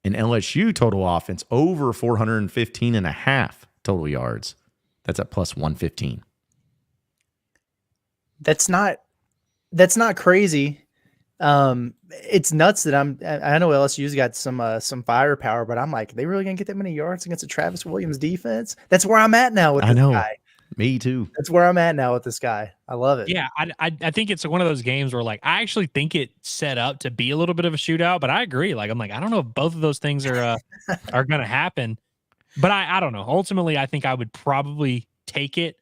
S2: and LSU total offense over 415.5 total yards. That's at plus 115.
S3: That's not crazy. It's nuts that I know LSU's got some firepower, but I'm like, are they really gonna get that many yards against a Travis Williams defense? That's where I'm at now with this guy.
S2: Me too.
S3: That's where I'm at now with this guy. I love it.
S4: Yeah, I think it's one of those games where, like, I actually think it's set up to be a little bit of a shootout, but I agree. Like, I'm like, I don't know if both of those things are gonna happen. But I don't know. Ultimately, I think I would probably take it.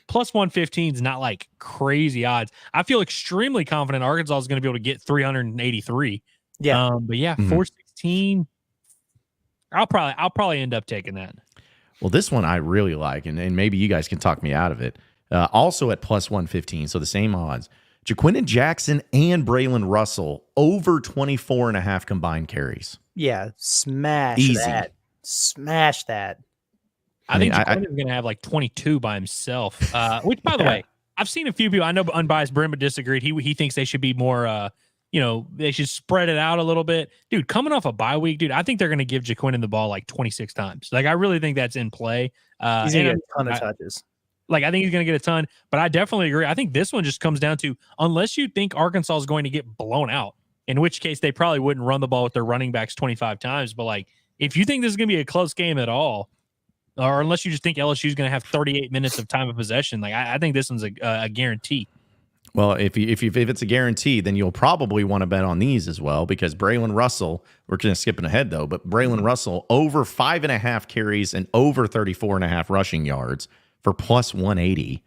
S4: Plus 115 is not like crazy odds. I feel extremely confident Arkansas is going to be able to get 383.
S3: Yeah.
S4: But yeah, 416. I'll probably end up taking that.
S2: Well, this one I really like, and maybe you guys can talk me out of it. Also at plus 115, so the same odds. Jaquindon Jackson and Braylon Russell over 24.5 combined carries.
S3: Yeah, smash
S2: Easy.
S3: that. Smash that.
S4: I think Jaquindon's going to have like 22 by himself. Which, by the way, I've seen a few people. I know Unbiased Brim disagreed. He thinks they should be more. They should spread it out a little bit. Dude, coming off a bye week, dude, I think they're going to give Jaquindon the ball like 26 times. Like, I really think that's in play.
S3: He's going to get a ton of touches.
S4: I think he's going to get a ton, but I definitely agree. I think this one just comes down to, unless you think Arkansas is going to get blown out, in which case they probably wouldn't run the ball with their running backs 25 times. But like, if you think this is going to be a close game at all, or unless you just think LSU is going to have 38 minutes of time of possession, like I think this one's a guarantee. Well, if
S2: it's a guarantee, then you'll probably want to bet on these as well, because Braylon Russell, we're kind of skipping ahead though, but Braylon Russell over 5.5 carries and over 34.5 rushing yards for plus 180.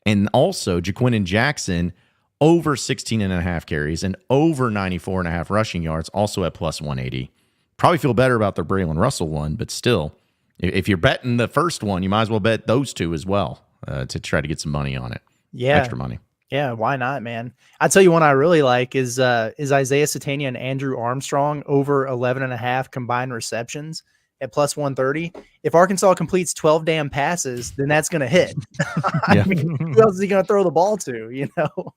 S2: And also Jaquindon Jackson over 16.5 carries and over 94.5 rushing yards, also at plus 180. Probably feel better about the Braylon Russell one, but still, if you're betting the first one, you might as well bet those two as well to try to get some money on it.
S3: Yeah.
S2: Extra money.
S3: Yeah, why not, man? I tell you one I really like is Isaiah Satania and Andrew Armstrong over 11.5 combined receptions at plus 130. If Arkansas completes 12 damn passes, then that's going to hit. I mean, who else is he going to throw the ball to, you know?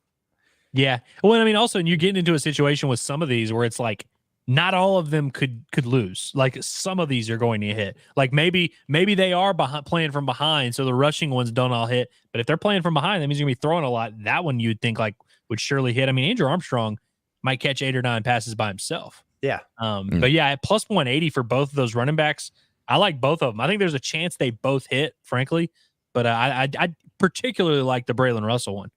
S4: Yeah. Well, I mean, also, and you're getting into a situation with some of these where it's like, not all of them could lose. Like, some of these are going to hit. Like, maybe they are playing from behind, so the rushing ones don't all hit. But if they're playing from behind, that means you're going to be throwing a lot. That one you'd think like would surely hit. I mean, Andrew Armstrong might catch 8 or 9 passes by himself.
S3: Yeah.
S4: But yeah, at plus 180 for both of those running backs, I like both of them. I think there's a chance they both hit, frankly. But I particularly like the Braylon Russell one.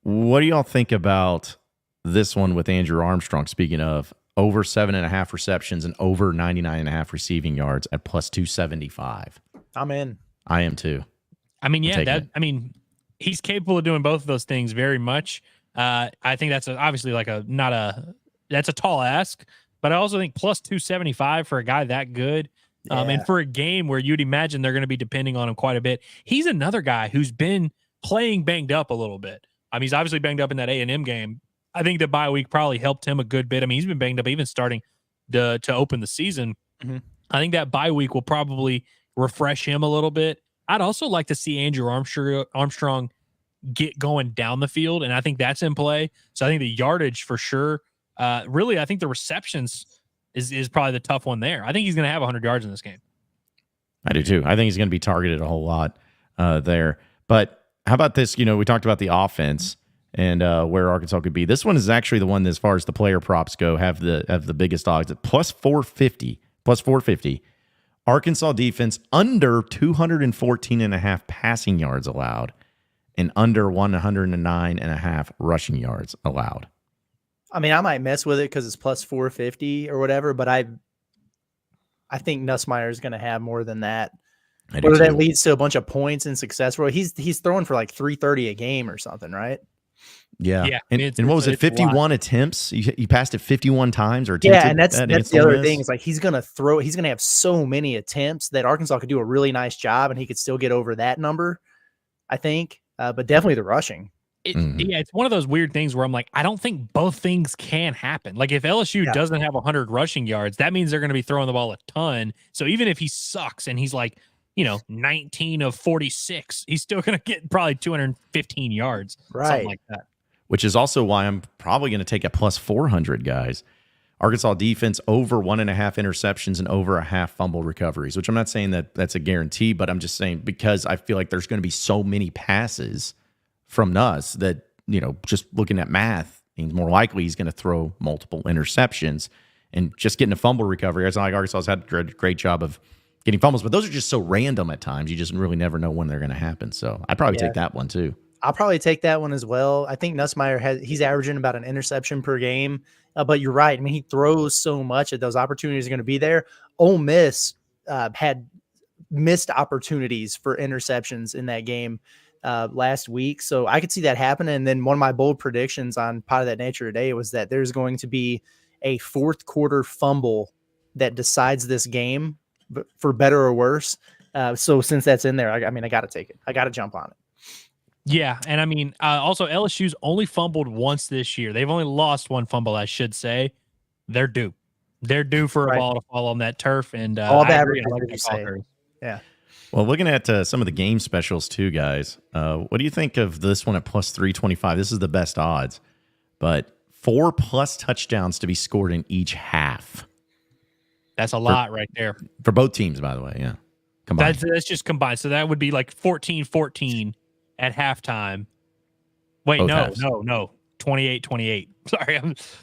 S2: What do y'all think about this one with Andrew Armstrong? Speaking of, over 7.5 receptions and over 99.5 receiving yards at plus 275.
S3: I'm in.
S2: I am too.
S4: I mean, yeah, he's capable of doing both of those things very much. I think that's obviously like that's a tall ask, but I also think plus 275 for a guy that good. Yeah. And for a game where you'd imagine they're going to be depending on him quite a bit. He's another guy who's been playing banged up a little bit. I mean, he's obviously banged up in that A&M game. I think the bye week probably helped him a good bit. I mean, he's been banged up even starting to open the season. Mm-hmm. I think that bye week will probably refresh him a little bit. I'd also like to see Andrew Armstrong get going down the field, and I think that's in play. So I think the yardage for sure. Really, I think the receptions is probably the tough one there. I think he's going to have 100 yards in this game.
S2: I do too. I think he's going to be targeted a whole lot there. But how about this? You know, we talked about the offense and where Arkansas could be. This one is actually the one that, as far as the player props go, have the biggest odds at plus 450. Plus 450. Arkansas defense under 214.5 passing yards allowed and under 109.5 rushing yards allowed.
S3: I mean, I might mess with it because it's plus 450 or whatever, but I think Nussmeier is going to have more than that. Whether that leads to a bunch of points and success. He's throwing for like 330 a game or something, right?
S2: Yeah. And what was it? 51 attempts? He passed it 51 times or attempted.
S3: Yeah, and that's the other thing. Is like he's going to have so many attempts that Arkansas could do a really nice job and he could still get over that number, I think. But definitely the rushing.
S4: Yeah, it's one of those weird things where I'm like, I don't think both things can happen. Like if LSU doesn't have 100 rushing yards, that means they're going to be throwing the ball a ton. So even if he sucks and he's like, 19 of 46, he's still going to get probably 215 yards, something like that.
S2: Which is also why I'm probably going to take a plus 400, guys. Arkansas defense over 1.5 interceptions and over a half fumble recoveries, which I'm not saying that that's a guarantee, but I'm just saying because I feel like there's going to be so many passes from Nuss that, just looking at math means more likely he's going to throw multiple interceptions and just getting a fumble recovery. It's not like Arkansas has had a great job of getting fumbles, but those are just so random at times. You just really never know when they're going to happen. So I'd probably take that one too.
S3: I'll probably take that one as well. I think Nussmeier he's averaging about an interception per game, but you're right. I mean, he throws so much that those opportunities are going to be there. Ole Miss had missed opportunities for interceptions in that game last week. So I could see that happening. And then one of my bold predictions on Pot of That Nature today was that there's going to be a fourth quarter fumble that decides this game, but for better or worse. So since that's in there, I got to take it. I got to jump on it.
S4: Yeah, and I mean, also LSU's only fumbled once this year. They've only lost one fumble, I should say. They're due. They're due for a ball to fall on that turf, and
S3: all that.
S4: I like the call.
S3: Yeah.
S2: Well, looking at some of the game specials too, guys. What do you think of this one at plus 325? This is the best odds, but 4+ touchdowns to be scored in each half.
S4: That's a lot right there
S2: for both teams, by the way. Yeah, combined.
S4: That's just combined. So that would be like 14-14 at halftime. Wait,
S2: both
S4: no,
S2: halves.
S4: no, 28-28. Sorry,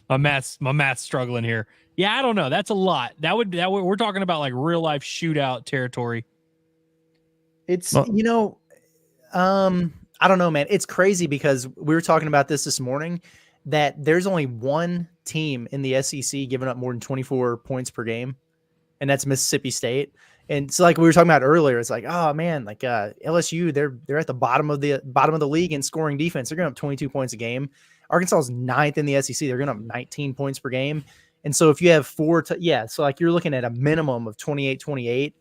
S4: my math's struggling here. Yeah, I don't know. That's a lot. We're talking about like real life shootout territory.
S3: It's I don't know, man. It's crazy because we were talking about this morning that there's only one team in the SEC giving up more than 24 points per game, and that's Mississippi State. And so, like we were talking about earlier, it's like, oh man, like LSU, they're at the bottom of the league in scoring defense. They're going up 22 points a game. Arkansas is 9th in the SEC. They're going up 19 points per game. And so if you have so like you're looking at a minimum of 28-28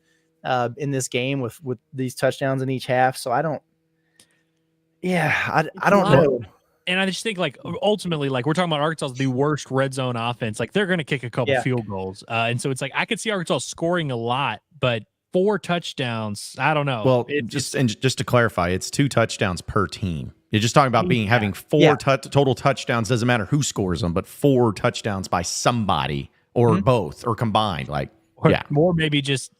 S3: in this game with these touchdowns in each half. So I don't know.
S4: And I just think, like, ultimately, like, we're talking about Arkansas, the worst red zone offense. Like, they're going to kick a couple field goals. And so it's like, I could see Arkansas scoring a lot, but 4 touchdowns, I don't know.
S2: Well, just to clarify, it's 2 touchdowns per team. You're just talking about having 4 total touchdowns. Doesn't matter who scores them, but 4 touchdowns by somebody or both or combined. Like,
S4: Or maybe just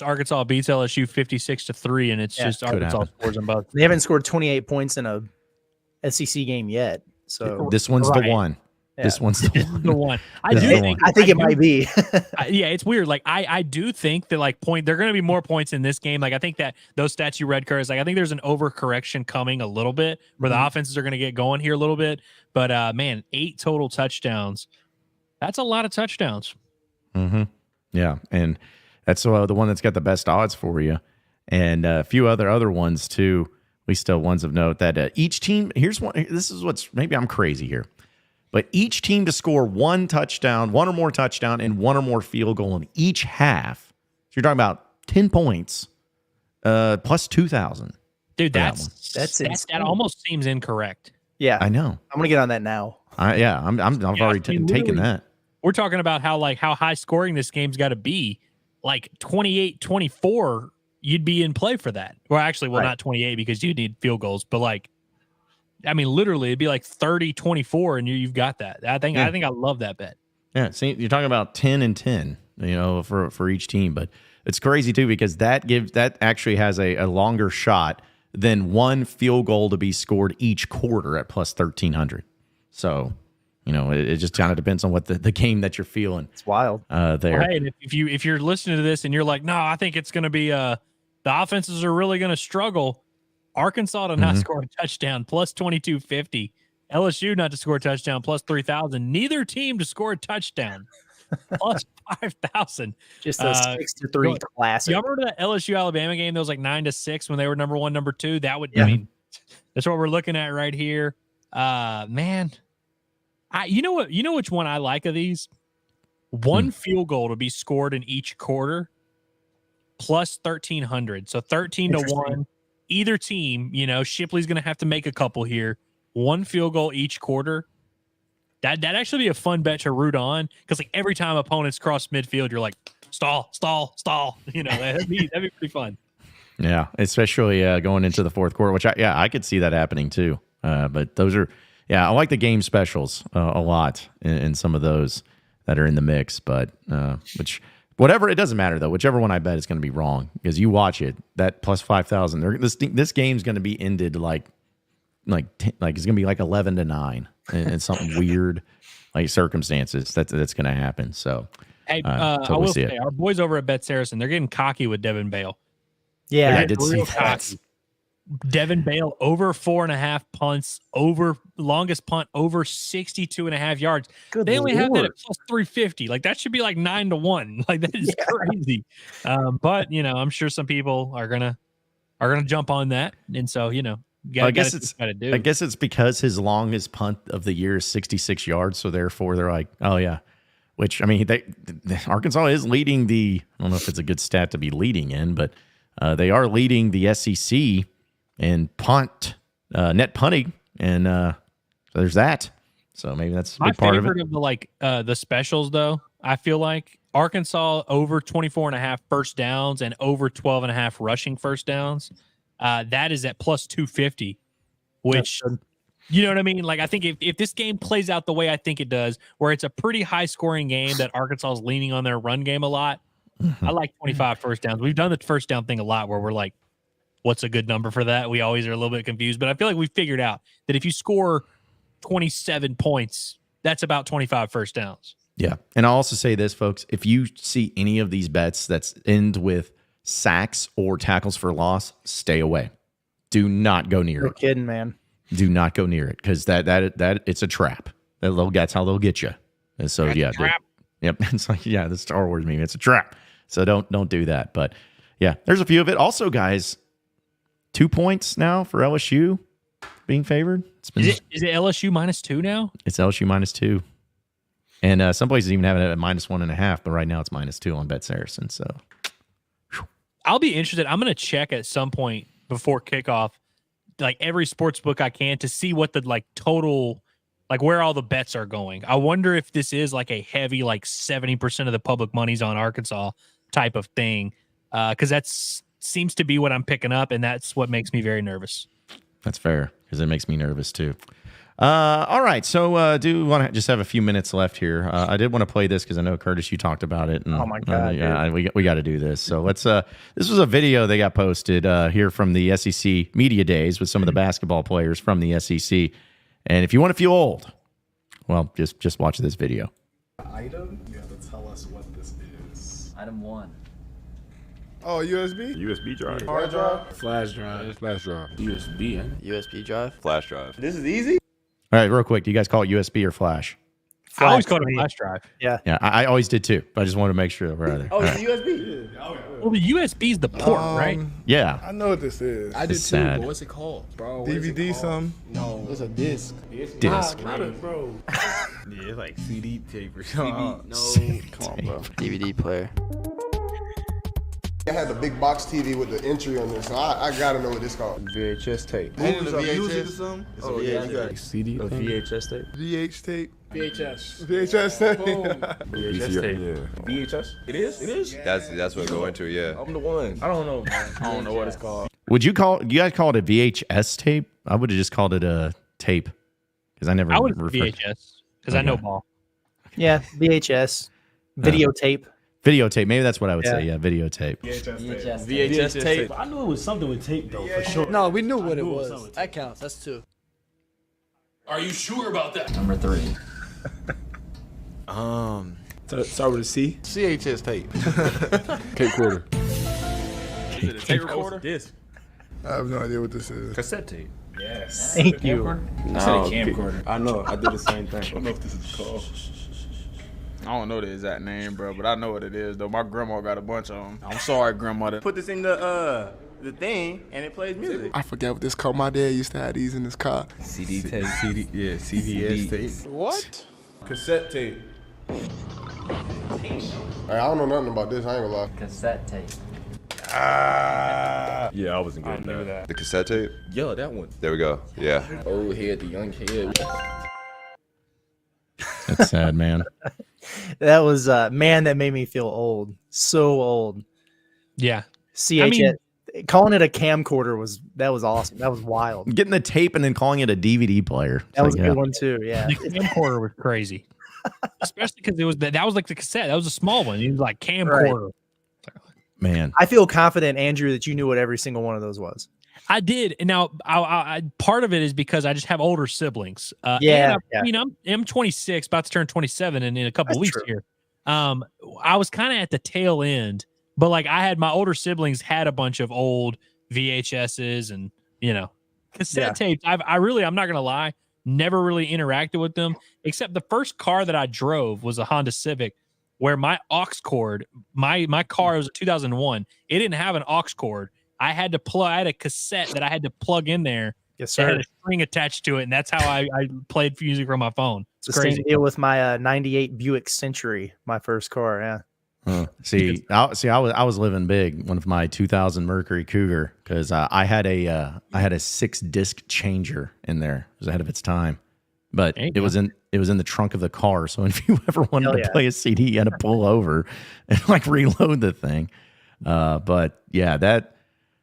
S4: Arkansas beats LSU 56-3, and it's just Arkansas scores them both.
S3: They haven't scored 28 points in a SEC game yet. So
S2: this one's the one. Yeah. This one's
S4: the one. I
S3: think it might be.
S4: Yeah, it's weird. Like I do think that like there are going to be more points in this game. Like I think that those stats you read, Curtis, like I think there's an overcorrection coming a little bit where the offenses are going to get going here a little bit. But man, 8 total touchdowns. That's a lot of touchdowns.
S2: Mm-hmm. Yeah, and that's the one that's got the best odds for you, and a few other ones too. At least ones of note that each team. Here's one. This is what's maybe I'm crazy here, but each team to score 1 touchdown, 1 or more touchdown, and 1 or more field goal in each half. So you're talking about 10 points, plus 2,000.
S4: Dude, that almost seems incorrect.
S3: Yeah,
S2: I know.
S3: I'm gonna get on that now.
S2: I've already taken that.
S4: We're talking about how high scoring this game's got to be, like 28-24. You'd be in play for that. Well, actually, not 28 because you need field goals, but like, I mean, literally, it'd be like 30-24, and you've got that. I think I love that bet.
S2: Yeah, see, you're talking about 10 and 10, for each team, but it's crazy too because that actually has a longer shot than 1 field goal to be scored each quarter at plus 1,300. So, it just kind of depends on what the game that you're feeling.
S3: It's wild.
S2: There.
S4: Well, hey, and if you're listening to this and you're like, no, I think it's going to be the offenses are really going to struggle. Arkansas to not score a touchdown, plus 2,250. LSU not to score a touchdown, plus 3,000. Neither team to score a touchdown, plus 5,000.
S3: Just a 6-3 classic.
S4: Y'all remember that LSU Alabama game that was like 9-6 when they were number 1, number 2? That would, I mean, that's what we're looking at right here. Man, you know which one I like of these? 1 field goal to be scored in each quarter, plus 1,300. So 13-1. Either team, Shipley's going to have to make a couple here. 1 field goal each quarter. That'd actually be a fun bet to root on because like every time opponents cross midfield, you're like stall. That'd be pretty fun.
S2: Yeah, especially going into the fourth quarter, which I could see that happening too. But those are. Yeah, I like the game specials a lot in some of those that are in the mix. But whatever, it doesn't matter though. Whichever one I bet is going to be wrong because you watch it. That plus 5,000. This game's going to be ended like it's going to be like 11-9 and something weird like circumstances that's going to happen. So
S4: hey, I will say our boys over at Bet Saracen, they're getting cocky with Devin Bale.
S3: Yeah,
S2: I did see that.
S4: Devin Bale over 4.5 punts, over longest punt over 62.5 yards. They only have that at plus 350. Like that should be like 9-1. Like that is crazy. But I'm sure some people are gonna jump on that, and so
S2: I guess it's because his longest punt of the year is 66 yards. So therefore, they're like, oh yeah, which, I mean, Arkansas is leading the, I don't know if it's a good stat to be leading in, but they are leading the SEC in net punting. And so there's that. So maybe that's a big part of it.
S4: My favorite of the specials, though, I feel like Arkansas over 24.5 first downs and over 12.5 rushing first downs. That is at plus 250, which, you know what I mean? Like, I think if this game plays out the way I think it does, where it's a pretty high scoring game that Arkansas is leaning on their run game a lot, I like 25 first downs. We've done the first down thing a lot where we're like, what's a good number for that? We always are a little bit confused, but I feel like we figured out that if you score 27 points, that's about 25 first downs.
S2: Yeah. And I'll also say this, folks, if you see any of these bets that's end with sacks or tackles for loss, stay away. Do not go near it.
S3: No kidding, man.
S2: Do not go near it, because that it's a trap. That's how they'll get you. And so
S4: That's a trap.
S2: Yep. It's like, yeah, the Star Wars meme. It's a trap. So don't do that. But yeah, there's a few of it. Also, guys, 2 points now for LSU being favored.
S4: Is it LSU -2 now?
S2: It's LSU -2. And some places even have it at -1.5, but right now it's -2 on Bet Saracen. So
S4: I'll be interested. I'm going to check at some point before kickoff, like every sports book I can, to see what the total, where all the bets are going. I wonder if this is like a heavy, 70% of the public money's on Arkansas type of thing. Because that seems to be what I'm picking up, and that's what makes me very nervous.
S2: that's fair, because it makes me nervous too. All right, so do want to just have a few minutes left here. I did want to play this because I know, Curtis, you talked about it. And,
S3: Oh my God,
S2: yeah, we got to do this. So let's. This was a video they got posted here from the SEC Media Days with some of the basketball players from the SEC. And if you want to feel old, well, just watch this video.
S9: Item, you have to tell us what this is.
S10: Item 1.
S9: Oh, USB?
S11: USB drive.
S9: Hard drive? Flash drive.
S11: Flash drive.
S9: USB,
S10: USB drive.
S11: Flash drive.
S9: This is easy?
S2: All right, real quick, do you guys call it USB or flash?
S4: I always call it a flash drive.
S2: Yeah, I always did too, but I just wanted to make sure that we're out there.
S9: Oh, it's USB?
S4: Well, the USB is the port, right?
S2: Yeah.
S9: I know what this is.
S11: I
S2: do
S11: It's
S2: too,
S11: sad.
S2: but
S11: what's it called, bro?
S9: DVD something?
S11: No, it's a disc.
S2: Disc.
S11: Bro. Yeah, it's like CD tape or something.
S10: Come on, bro. DVD player.
S12: I had the big box TV with the entry on this, so I gotta know what this called.
S11: VHS tape.
S12: Movies or music or something?
S11: Oh, yeah, you got CD. A VHS tape.
S12: VH tape.
S9: VHS.
S12: VHS tape.
S11: VHS tape. Yeah. VHS? It is? It is?
S13: That's what go into, yeah.
S11: I'm the one. I don't know. I don't know what it's called.
S2: Do you guys call it a VHS tape? I would have just called it a tape, because I never.
S4: I would VHS because I know ball.
S3: Yeah, VHS. Videotape.
S2: Videotape. Maybe that's what I would say. Yeah, videotape.
S11: VHS tape.
S14: I knew it was something with tape, though, for sure.
S10: No, we knew what it was. That counts. That's 2.
S14: Are you sure about that?
S10: Number 3.
S11: Start with a C.
S12: CHS tape.
S11: Cape quarter.
S14: Is it a tape recorder?
S11: Disc.
S12: I have no idea what this is.
S11: Cassette tape.
S14: Yes.
S3: Thank you.
S14: I said a camcorder.
S11: I know. I did the same thing.
S14: I don't know if this is called.
S15: I don't know the exact name, bro, but I know what it is, though. My grandma got a bunch of them. I'm sorry, grandmother.
S14: Put this in the thing, and it plays music.
S12: I forgot what this called. My dad used to have these in his car.
S11: CD tape. CD. Yeah, CDS tape.
S12: What?
S11: Cassette tape.
S12: Hey, I don't know nothing about this. I ain't gonna lie.
S10: Cassette tape.
S11: Yeah, I wasn't good at that.
S13: The cassette tape?
S11: Yo, that one.
S13: There we go. Yeah.
S11: Old head, the young head.
S2: That's sad, man.
S3: That was man, that made me feel old. So old.
S4: Yeah.
S3: CHS. Calling it a camcorder was awesome. That was wild.
S2: Getting the tape and then calling it a DVD player.
S3: That was a good one too. Yeah.
S4: The camcorder was crazy, especially because it was that was like the cassette. That was a small one. It was like camcorder.
S2: Man,
S3: I feel confident, Andrew, that you knew what every single one of those was.
S4: I did, and now I part of it is because I just have older siblings. I mean, I'm 26, about to turn 27 in a couple weeks here. I was kind of at the tail end, but like I had my older siblings had a bunch of old VHSs and cassette tapes. I'm not gonna lie, never really interacted with them except the first car that I drove was a Honda Civic, where my aux cord, my car was a 2001. It didn't have an aux cord. I had a cassette that I had to plug in there
S3: Yes,
S4: It had
S3: sir.
S4: a string attached to it, and that's how I played music from my phone. It's
S3: The
S4: crazy.
S3: same deal with my 98 Buick Century, my first car. Yeah.
S2: I was living big. One of my 2000 Mercury Cougar, because I had a 6-disc changer in there. It was ahead of its time, but it was in the trunk of the car. So if you ever wanted to play a CD, you had to pull over and like reload the thing. But yeah, that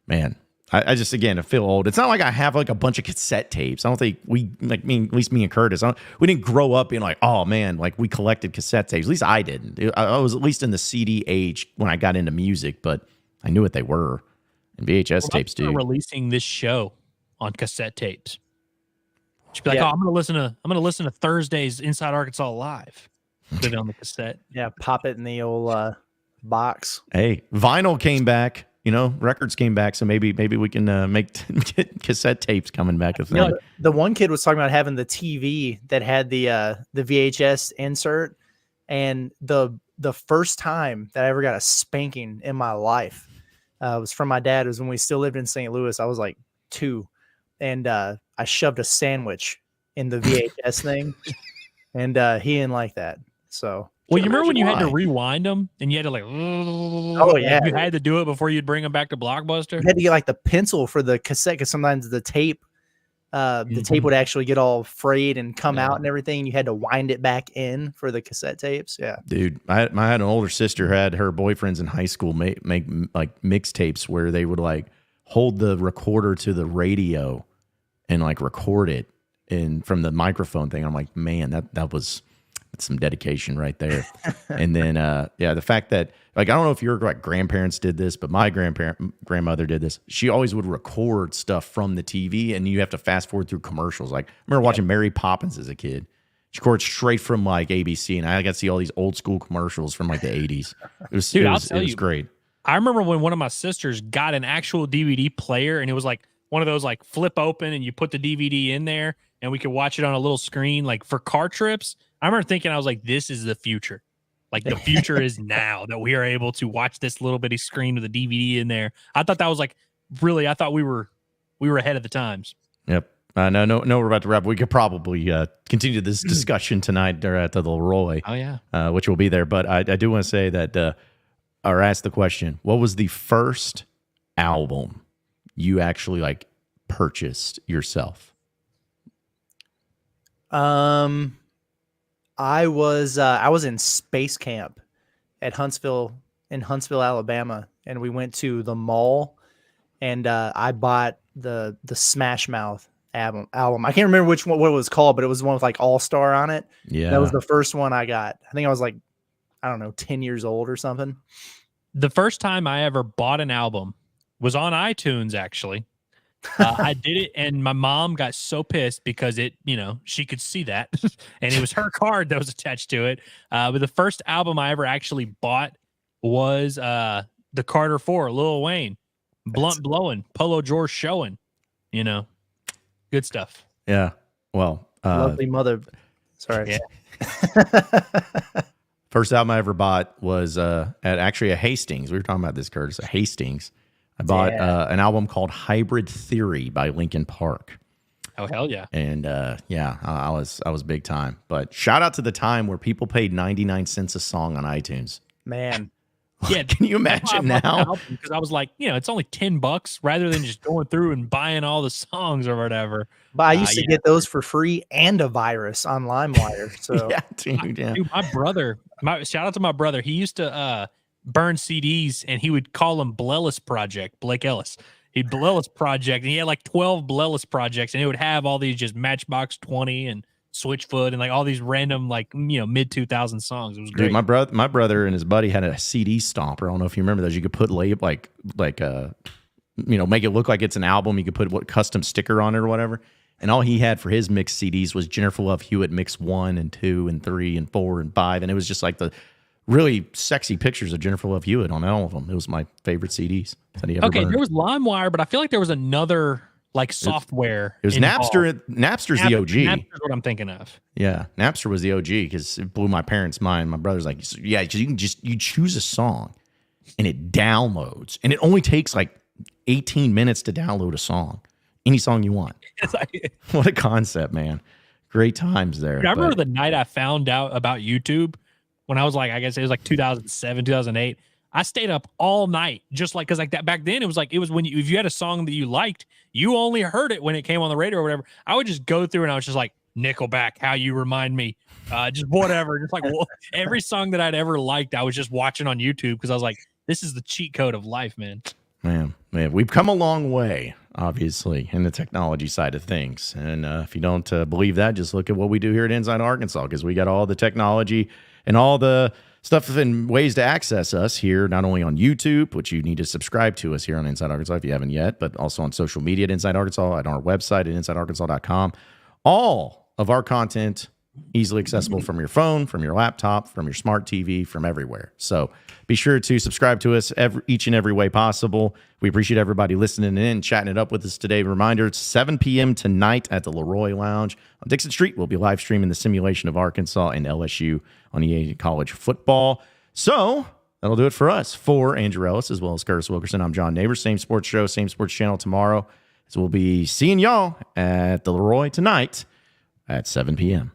S2: man. I just, again, I feel old. It's not like I have like a bunch of cassette tapes. I don't think at least me and Curtis, we didn't grow up being like, oh man, like we collected cassette tapes. At least I didn't. I was at least in the CD age when I got into music, but I knew what they were. And VHS tapes, dude.
S4: Releasing this show on cassette tapes. Should be like, I'm gonna listen to Thursday's Inside Arkansas Live. Put it on the cassette.
S3: Yeah, pop it in the old box.
S2: Hey, vinyl came back. Records came back, so maybe we can get cassette tapes coming back a thing.
S3: The one kid was talking about having the TV that had the VHS insert, and the first time that I ever got a spanking in my life was from my dad. It was when we still lived in St. Louis. I was like 2, and I shoved a sandwich in the VHS thing, and he didn't like that. So.
S4: Well, you remember when you had to rewind them and you had to like, you had to do it before you'd bring them back to Blockbuster?
S3: You had to get like the pencil for the cassette because sometimes the tape would actually get all frayed and come out and everything. You had to wind it back in for the cassette tapes. Yeah.
S2: Dude, I had an older sister who had her boyfriends in high school make like mixtapes where they would like hold the recorder to the radio and like record it from the microphone thing. I'm like, man, that's some dedication right there. And then, the fact that, like, I don't know if your grandparents did this, but my grandmother did this. She always would record stuff from the TV, and you have to fast forward through commercials. Like, I remember watching Mary Poppins as a kid. She recorded straight from like ABC, and I got to see all these old school commercials from like the 80s. It was great.
S4: I remember when one of my sisters got an actual DVD player, and it was like one of those like flip open, and you put the DVD in there, and we could watch it on a little screen, like for car trips. I remember thinking, I was like, this is the future. Like the future is now that we are able to watch this little bitty screen with a DVD in there. I thought that was like really, I thought we were ahead of the times.
S2: Yep. No, we're about to wrap. We could probably continue this discussion tonight at the Leroy.
S4: Oh yeah.
S2: Which will be there. But I do want to say that, or ask the question, what was the first album you actually like purchased yourself?
S3: I was in space camp at Huntsville, Alabama, and we went to the mall, and I bought the Smash Mouth album. I can't remember what it was called, but it was the one with like All Star on it.
S2: Yeah,
S3: that was the first one I got. I think I was like, I don't know, 10 years old or something.
S4: The first time I ever bought an album was on iTunes, actually. I did it, and my mom got so pissed because she could see that, and it was her card that was attached to it. But the first album I ever actually bought was the Carter 4, Lil Wayne, Blunt Blowing, Polo George Showing. Good stuff.
S2: Yeah. Well,
S3: lovely mother. Sorry.
S4: Yeah.
S2: First album I ever bought was at actually a Hastings. We were talking about this, Curtis, a Hastings. I bought an album called Hybrid Theory by Linkin Park.
S4: Oh, hell yeah.
S2: And I was big time. But shout out to the time where people paid 99 cents a song on iTunes.
S3: Man.
S4: Yeah.
S2: Can you imagine now?
S4: Because I was like, it's only $10 rather than just going through and buying all the songs or whatever.
S3: But I used to get those for free and a virus on LimeWire. So
S2: yeah, dude, yeah.
S4: Dude, my brother, shout out to my brother. He used to burn CDs, and he would call them Blellis Project, Blake Ellis. He'd Blellis Project, and he had like 12 Blellis projects, and it would have all these just Matchbox 20 and Switchfoot and like all these random like mid 2000 songs. It was great.
S2: Dude, my brother and his buddy had a CD stomper. I don't know if you remember those. You could put make it look like it's an album. You could put custom sticker on it or whatever. And all he had for his mixed CDs was Jennifer Love Hewitt mix 1 and 2 and 3 and 4 and 5, and it was just like the really sexy pictures of Jennifer Love Hewitt on all of them. It was my favorite CDs that he ever burned.
S4: There was LimeWire, but I feel like there was another like software.
S2: It was Napster. Napster's the OG.
S4: Napster's what I'm thinking of.
S2: Yeah, Napster was the OG because it blew my parents' mind. My brother's like, yeah, you choose a song and it downloads, and it only takes like 18 minutes to download a song. any song you want.
S4: It's like,
S2: What a concept, man. Great times there.
S4: I remember the night I found out about YouTube when I was like, I guess it was like 2007, 2008. I stayed up all night just like, cause like that back then it was when if you had a song that you liked, you only heard it when it came on the radio or whatever. I would just go through and I was just like, Nickelback, How You Remind Me, just whatever. Just like every song that I'd ever liked, I was just watching on YouTube because I was like, this is the cheat code of life, man.
S2: Man, we've come a long way, obviously, in the technology side of things. And if you don't believe that, just look at what we do here at Inside Arkansas, because we got all the technology and all the stuff and ways to access us here, not only on YouTube, which you need to subscribe to us here on Inside Arkansas if you haven't yet, but also on social media at Inside Arkansas, at our website at InsideArkansas.com. All of our content easily accessible from your phone, from your laptop, from your smart TV, from everywhere. So be sure to subscribe to us each and every way possible. We appreciate everybody listening in, chatting it up with us today. Reminder, it's 7 p.m. tonight at the Leroy Lounge on Dixon Street. We'll be live streaming the simulation of Arkansas and LSU on EA College football. So that'll do it for us. For Andrew Ellis, as well as Curtis Wilkerson, I'm John Neighbors. Same sports show, same sports channel tomorrow. So we'll be seeing y'all at the Leroy tonight at 7 p.m.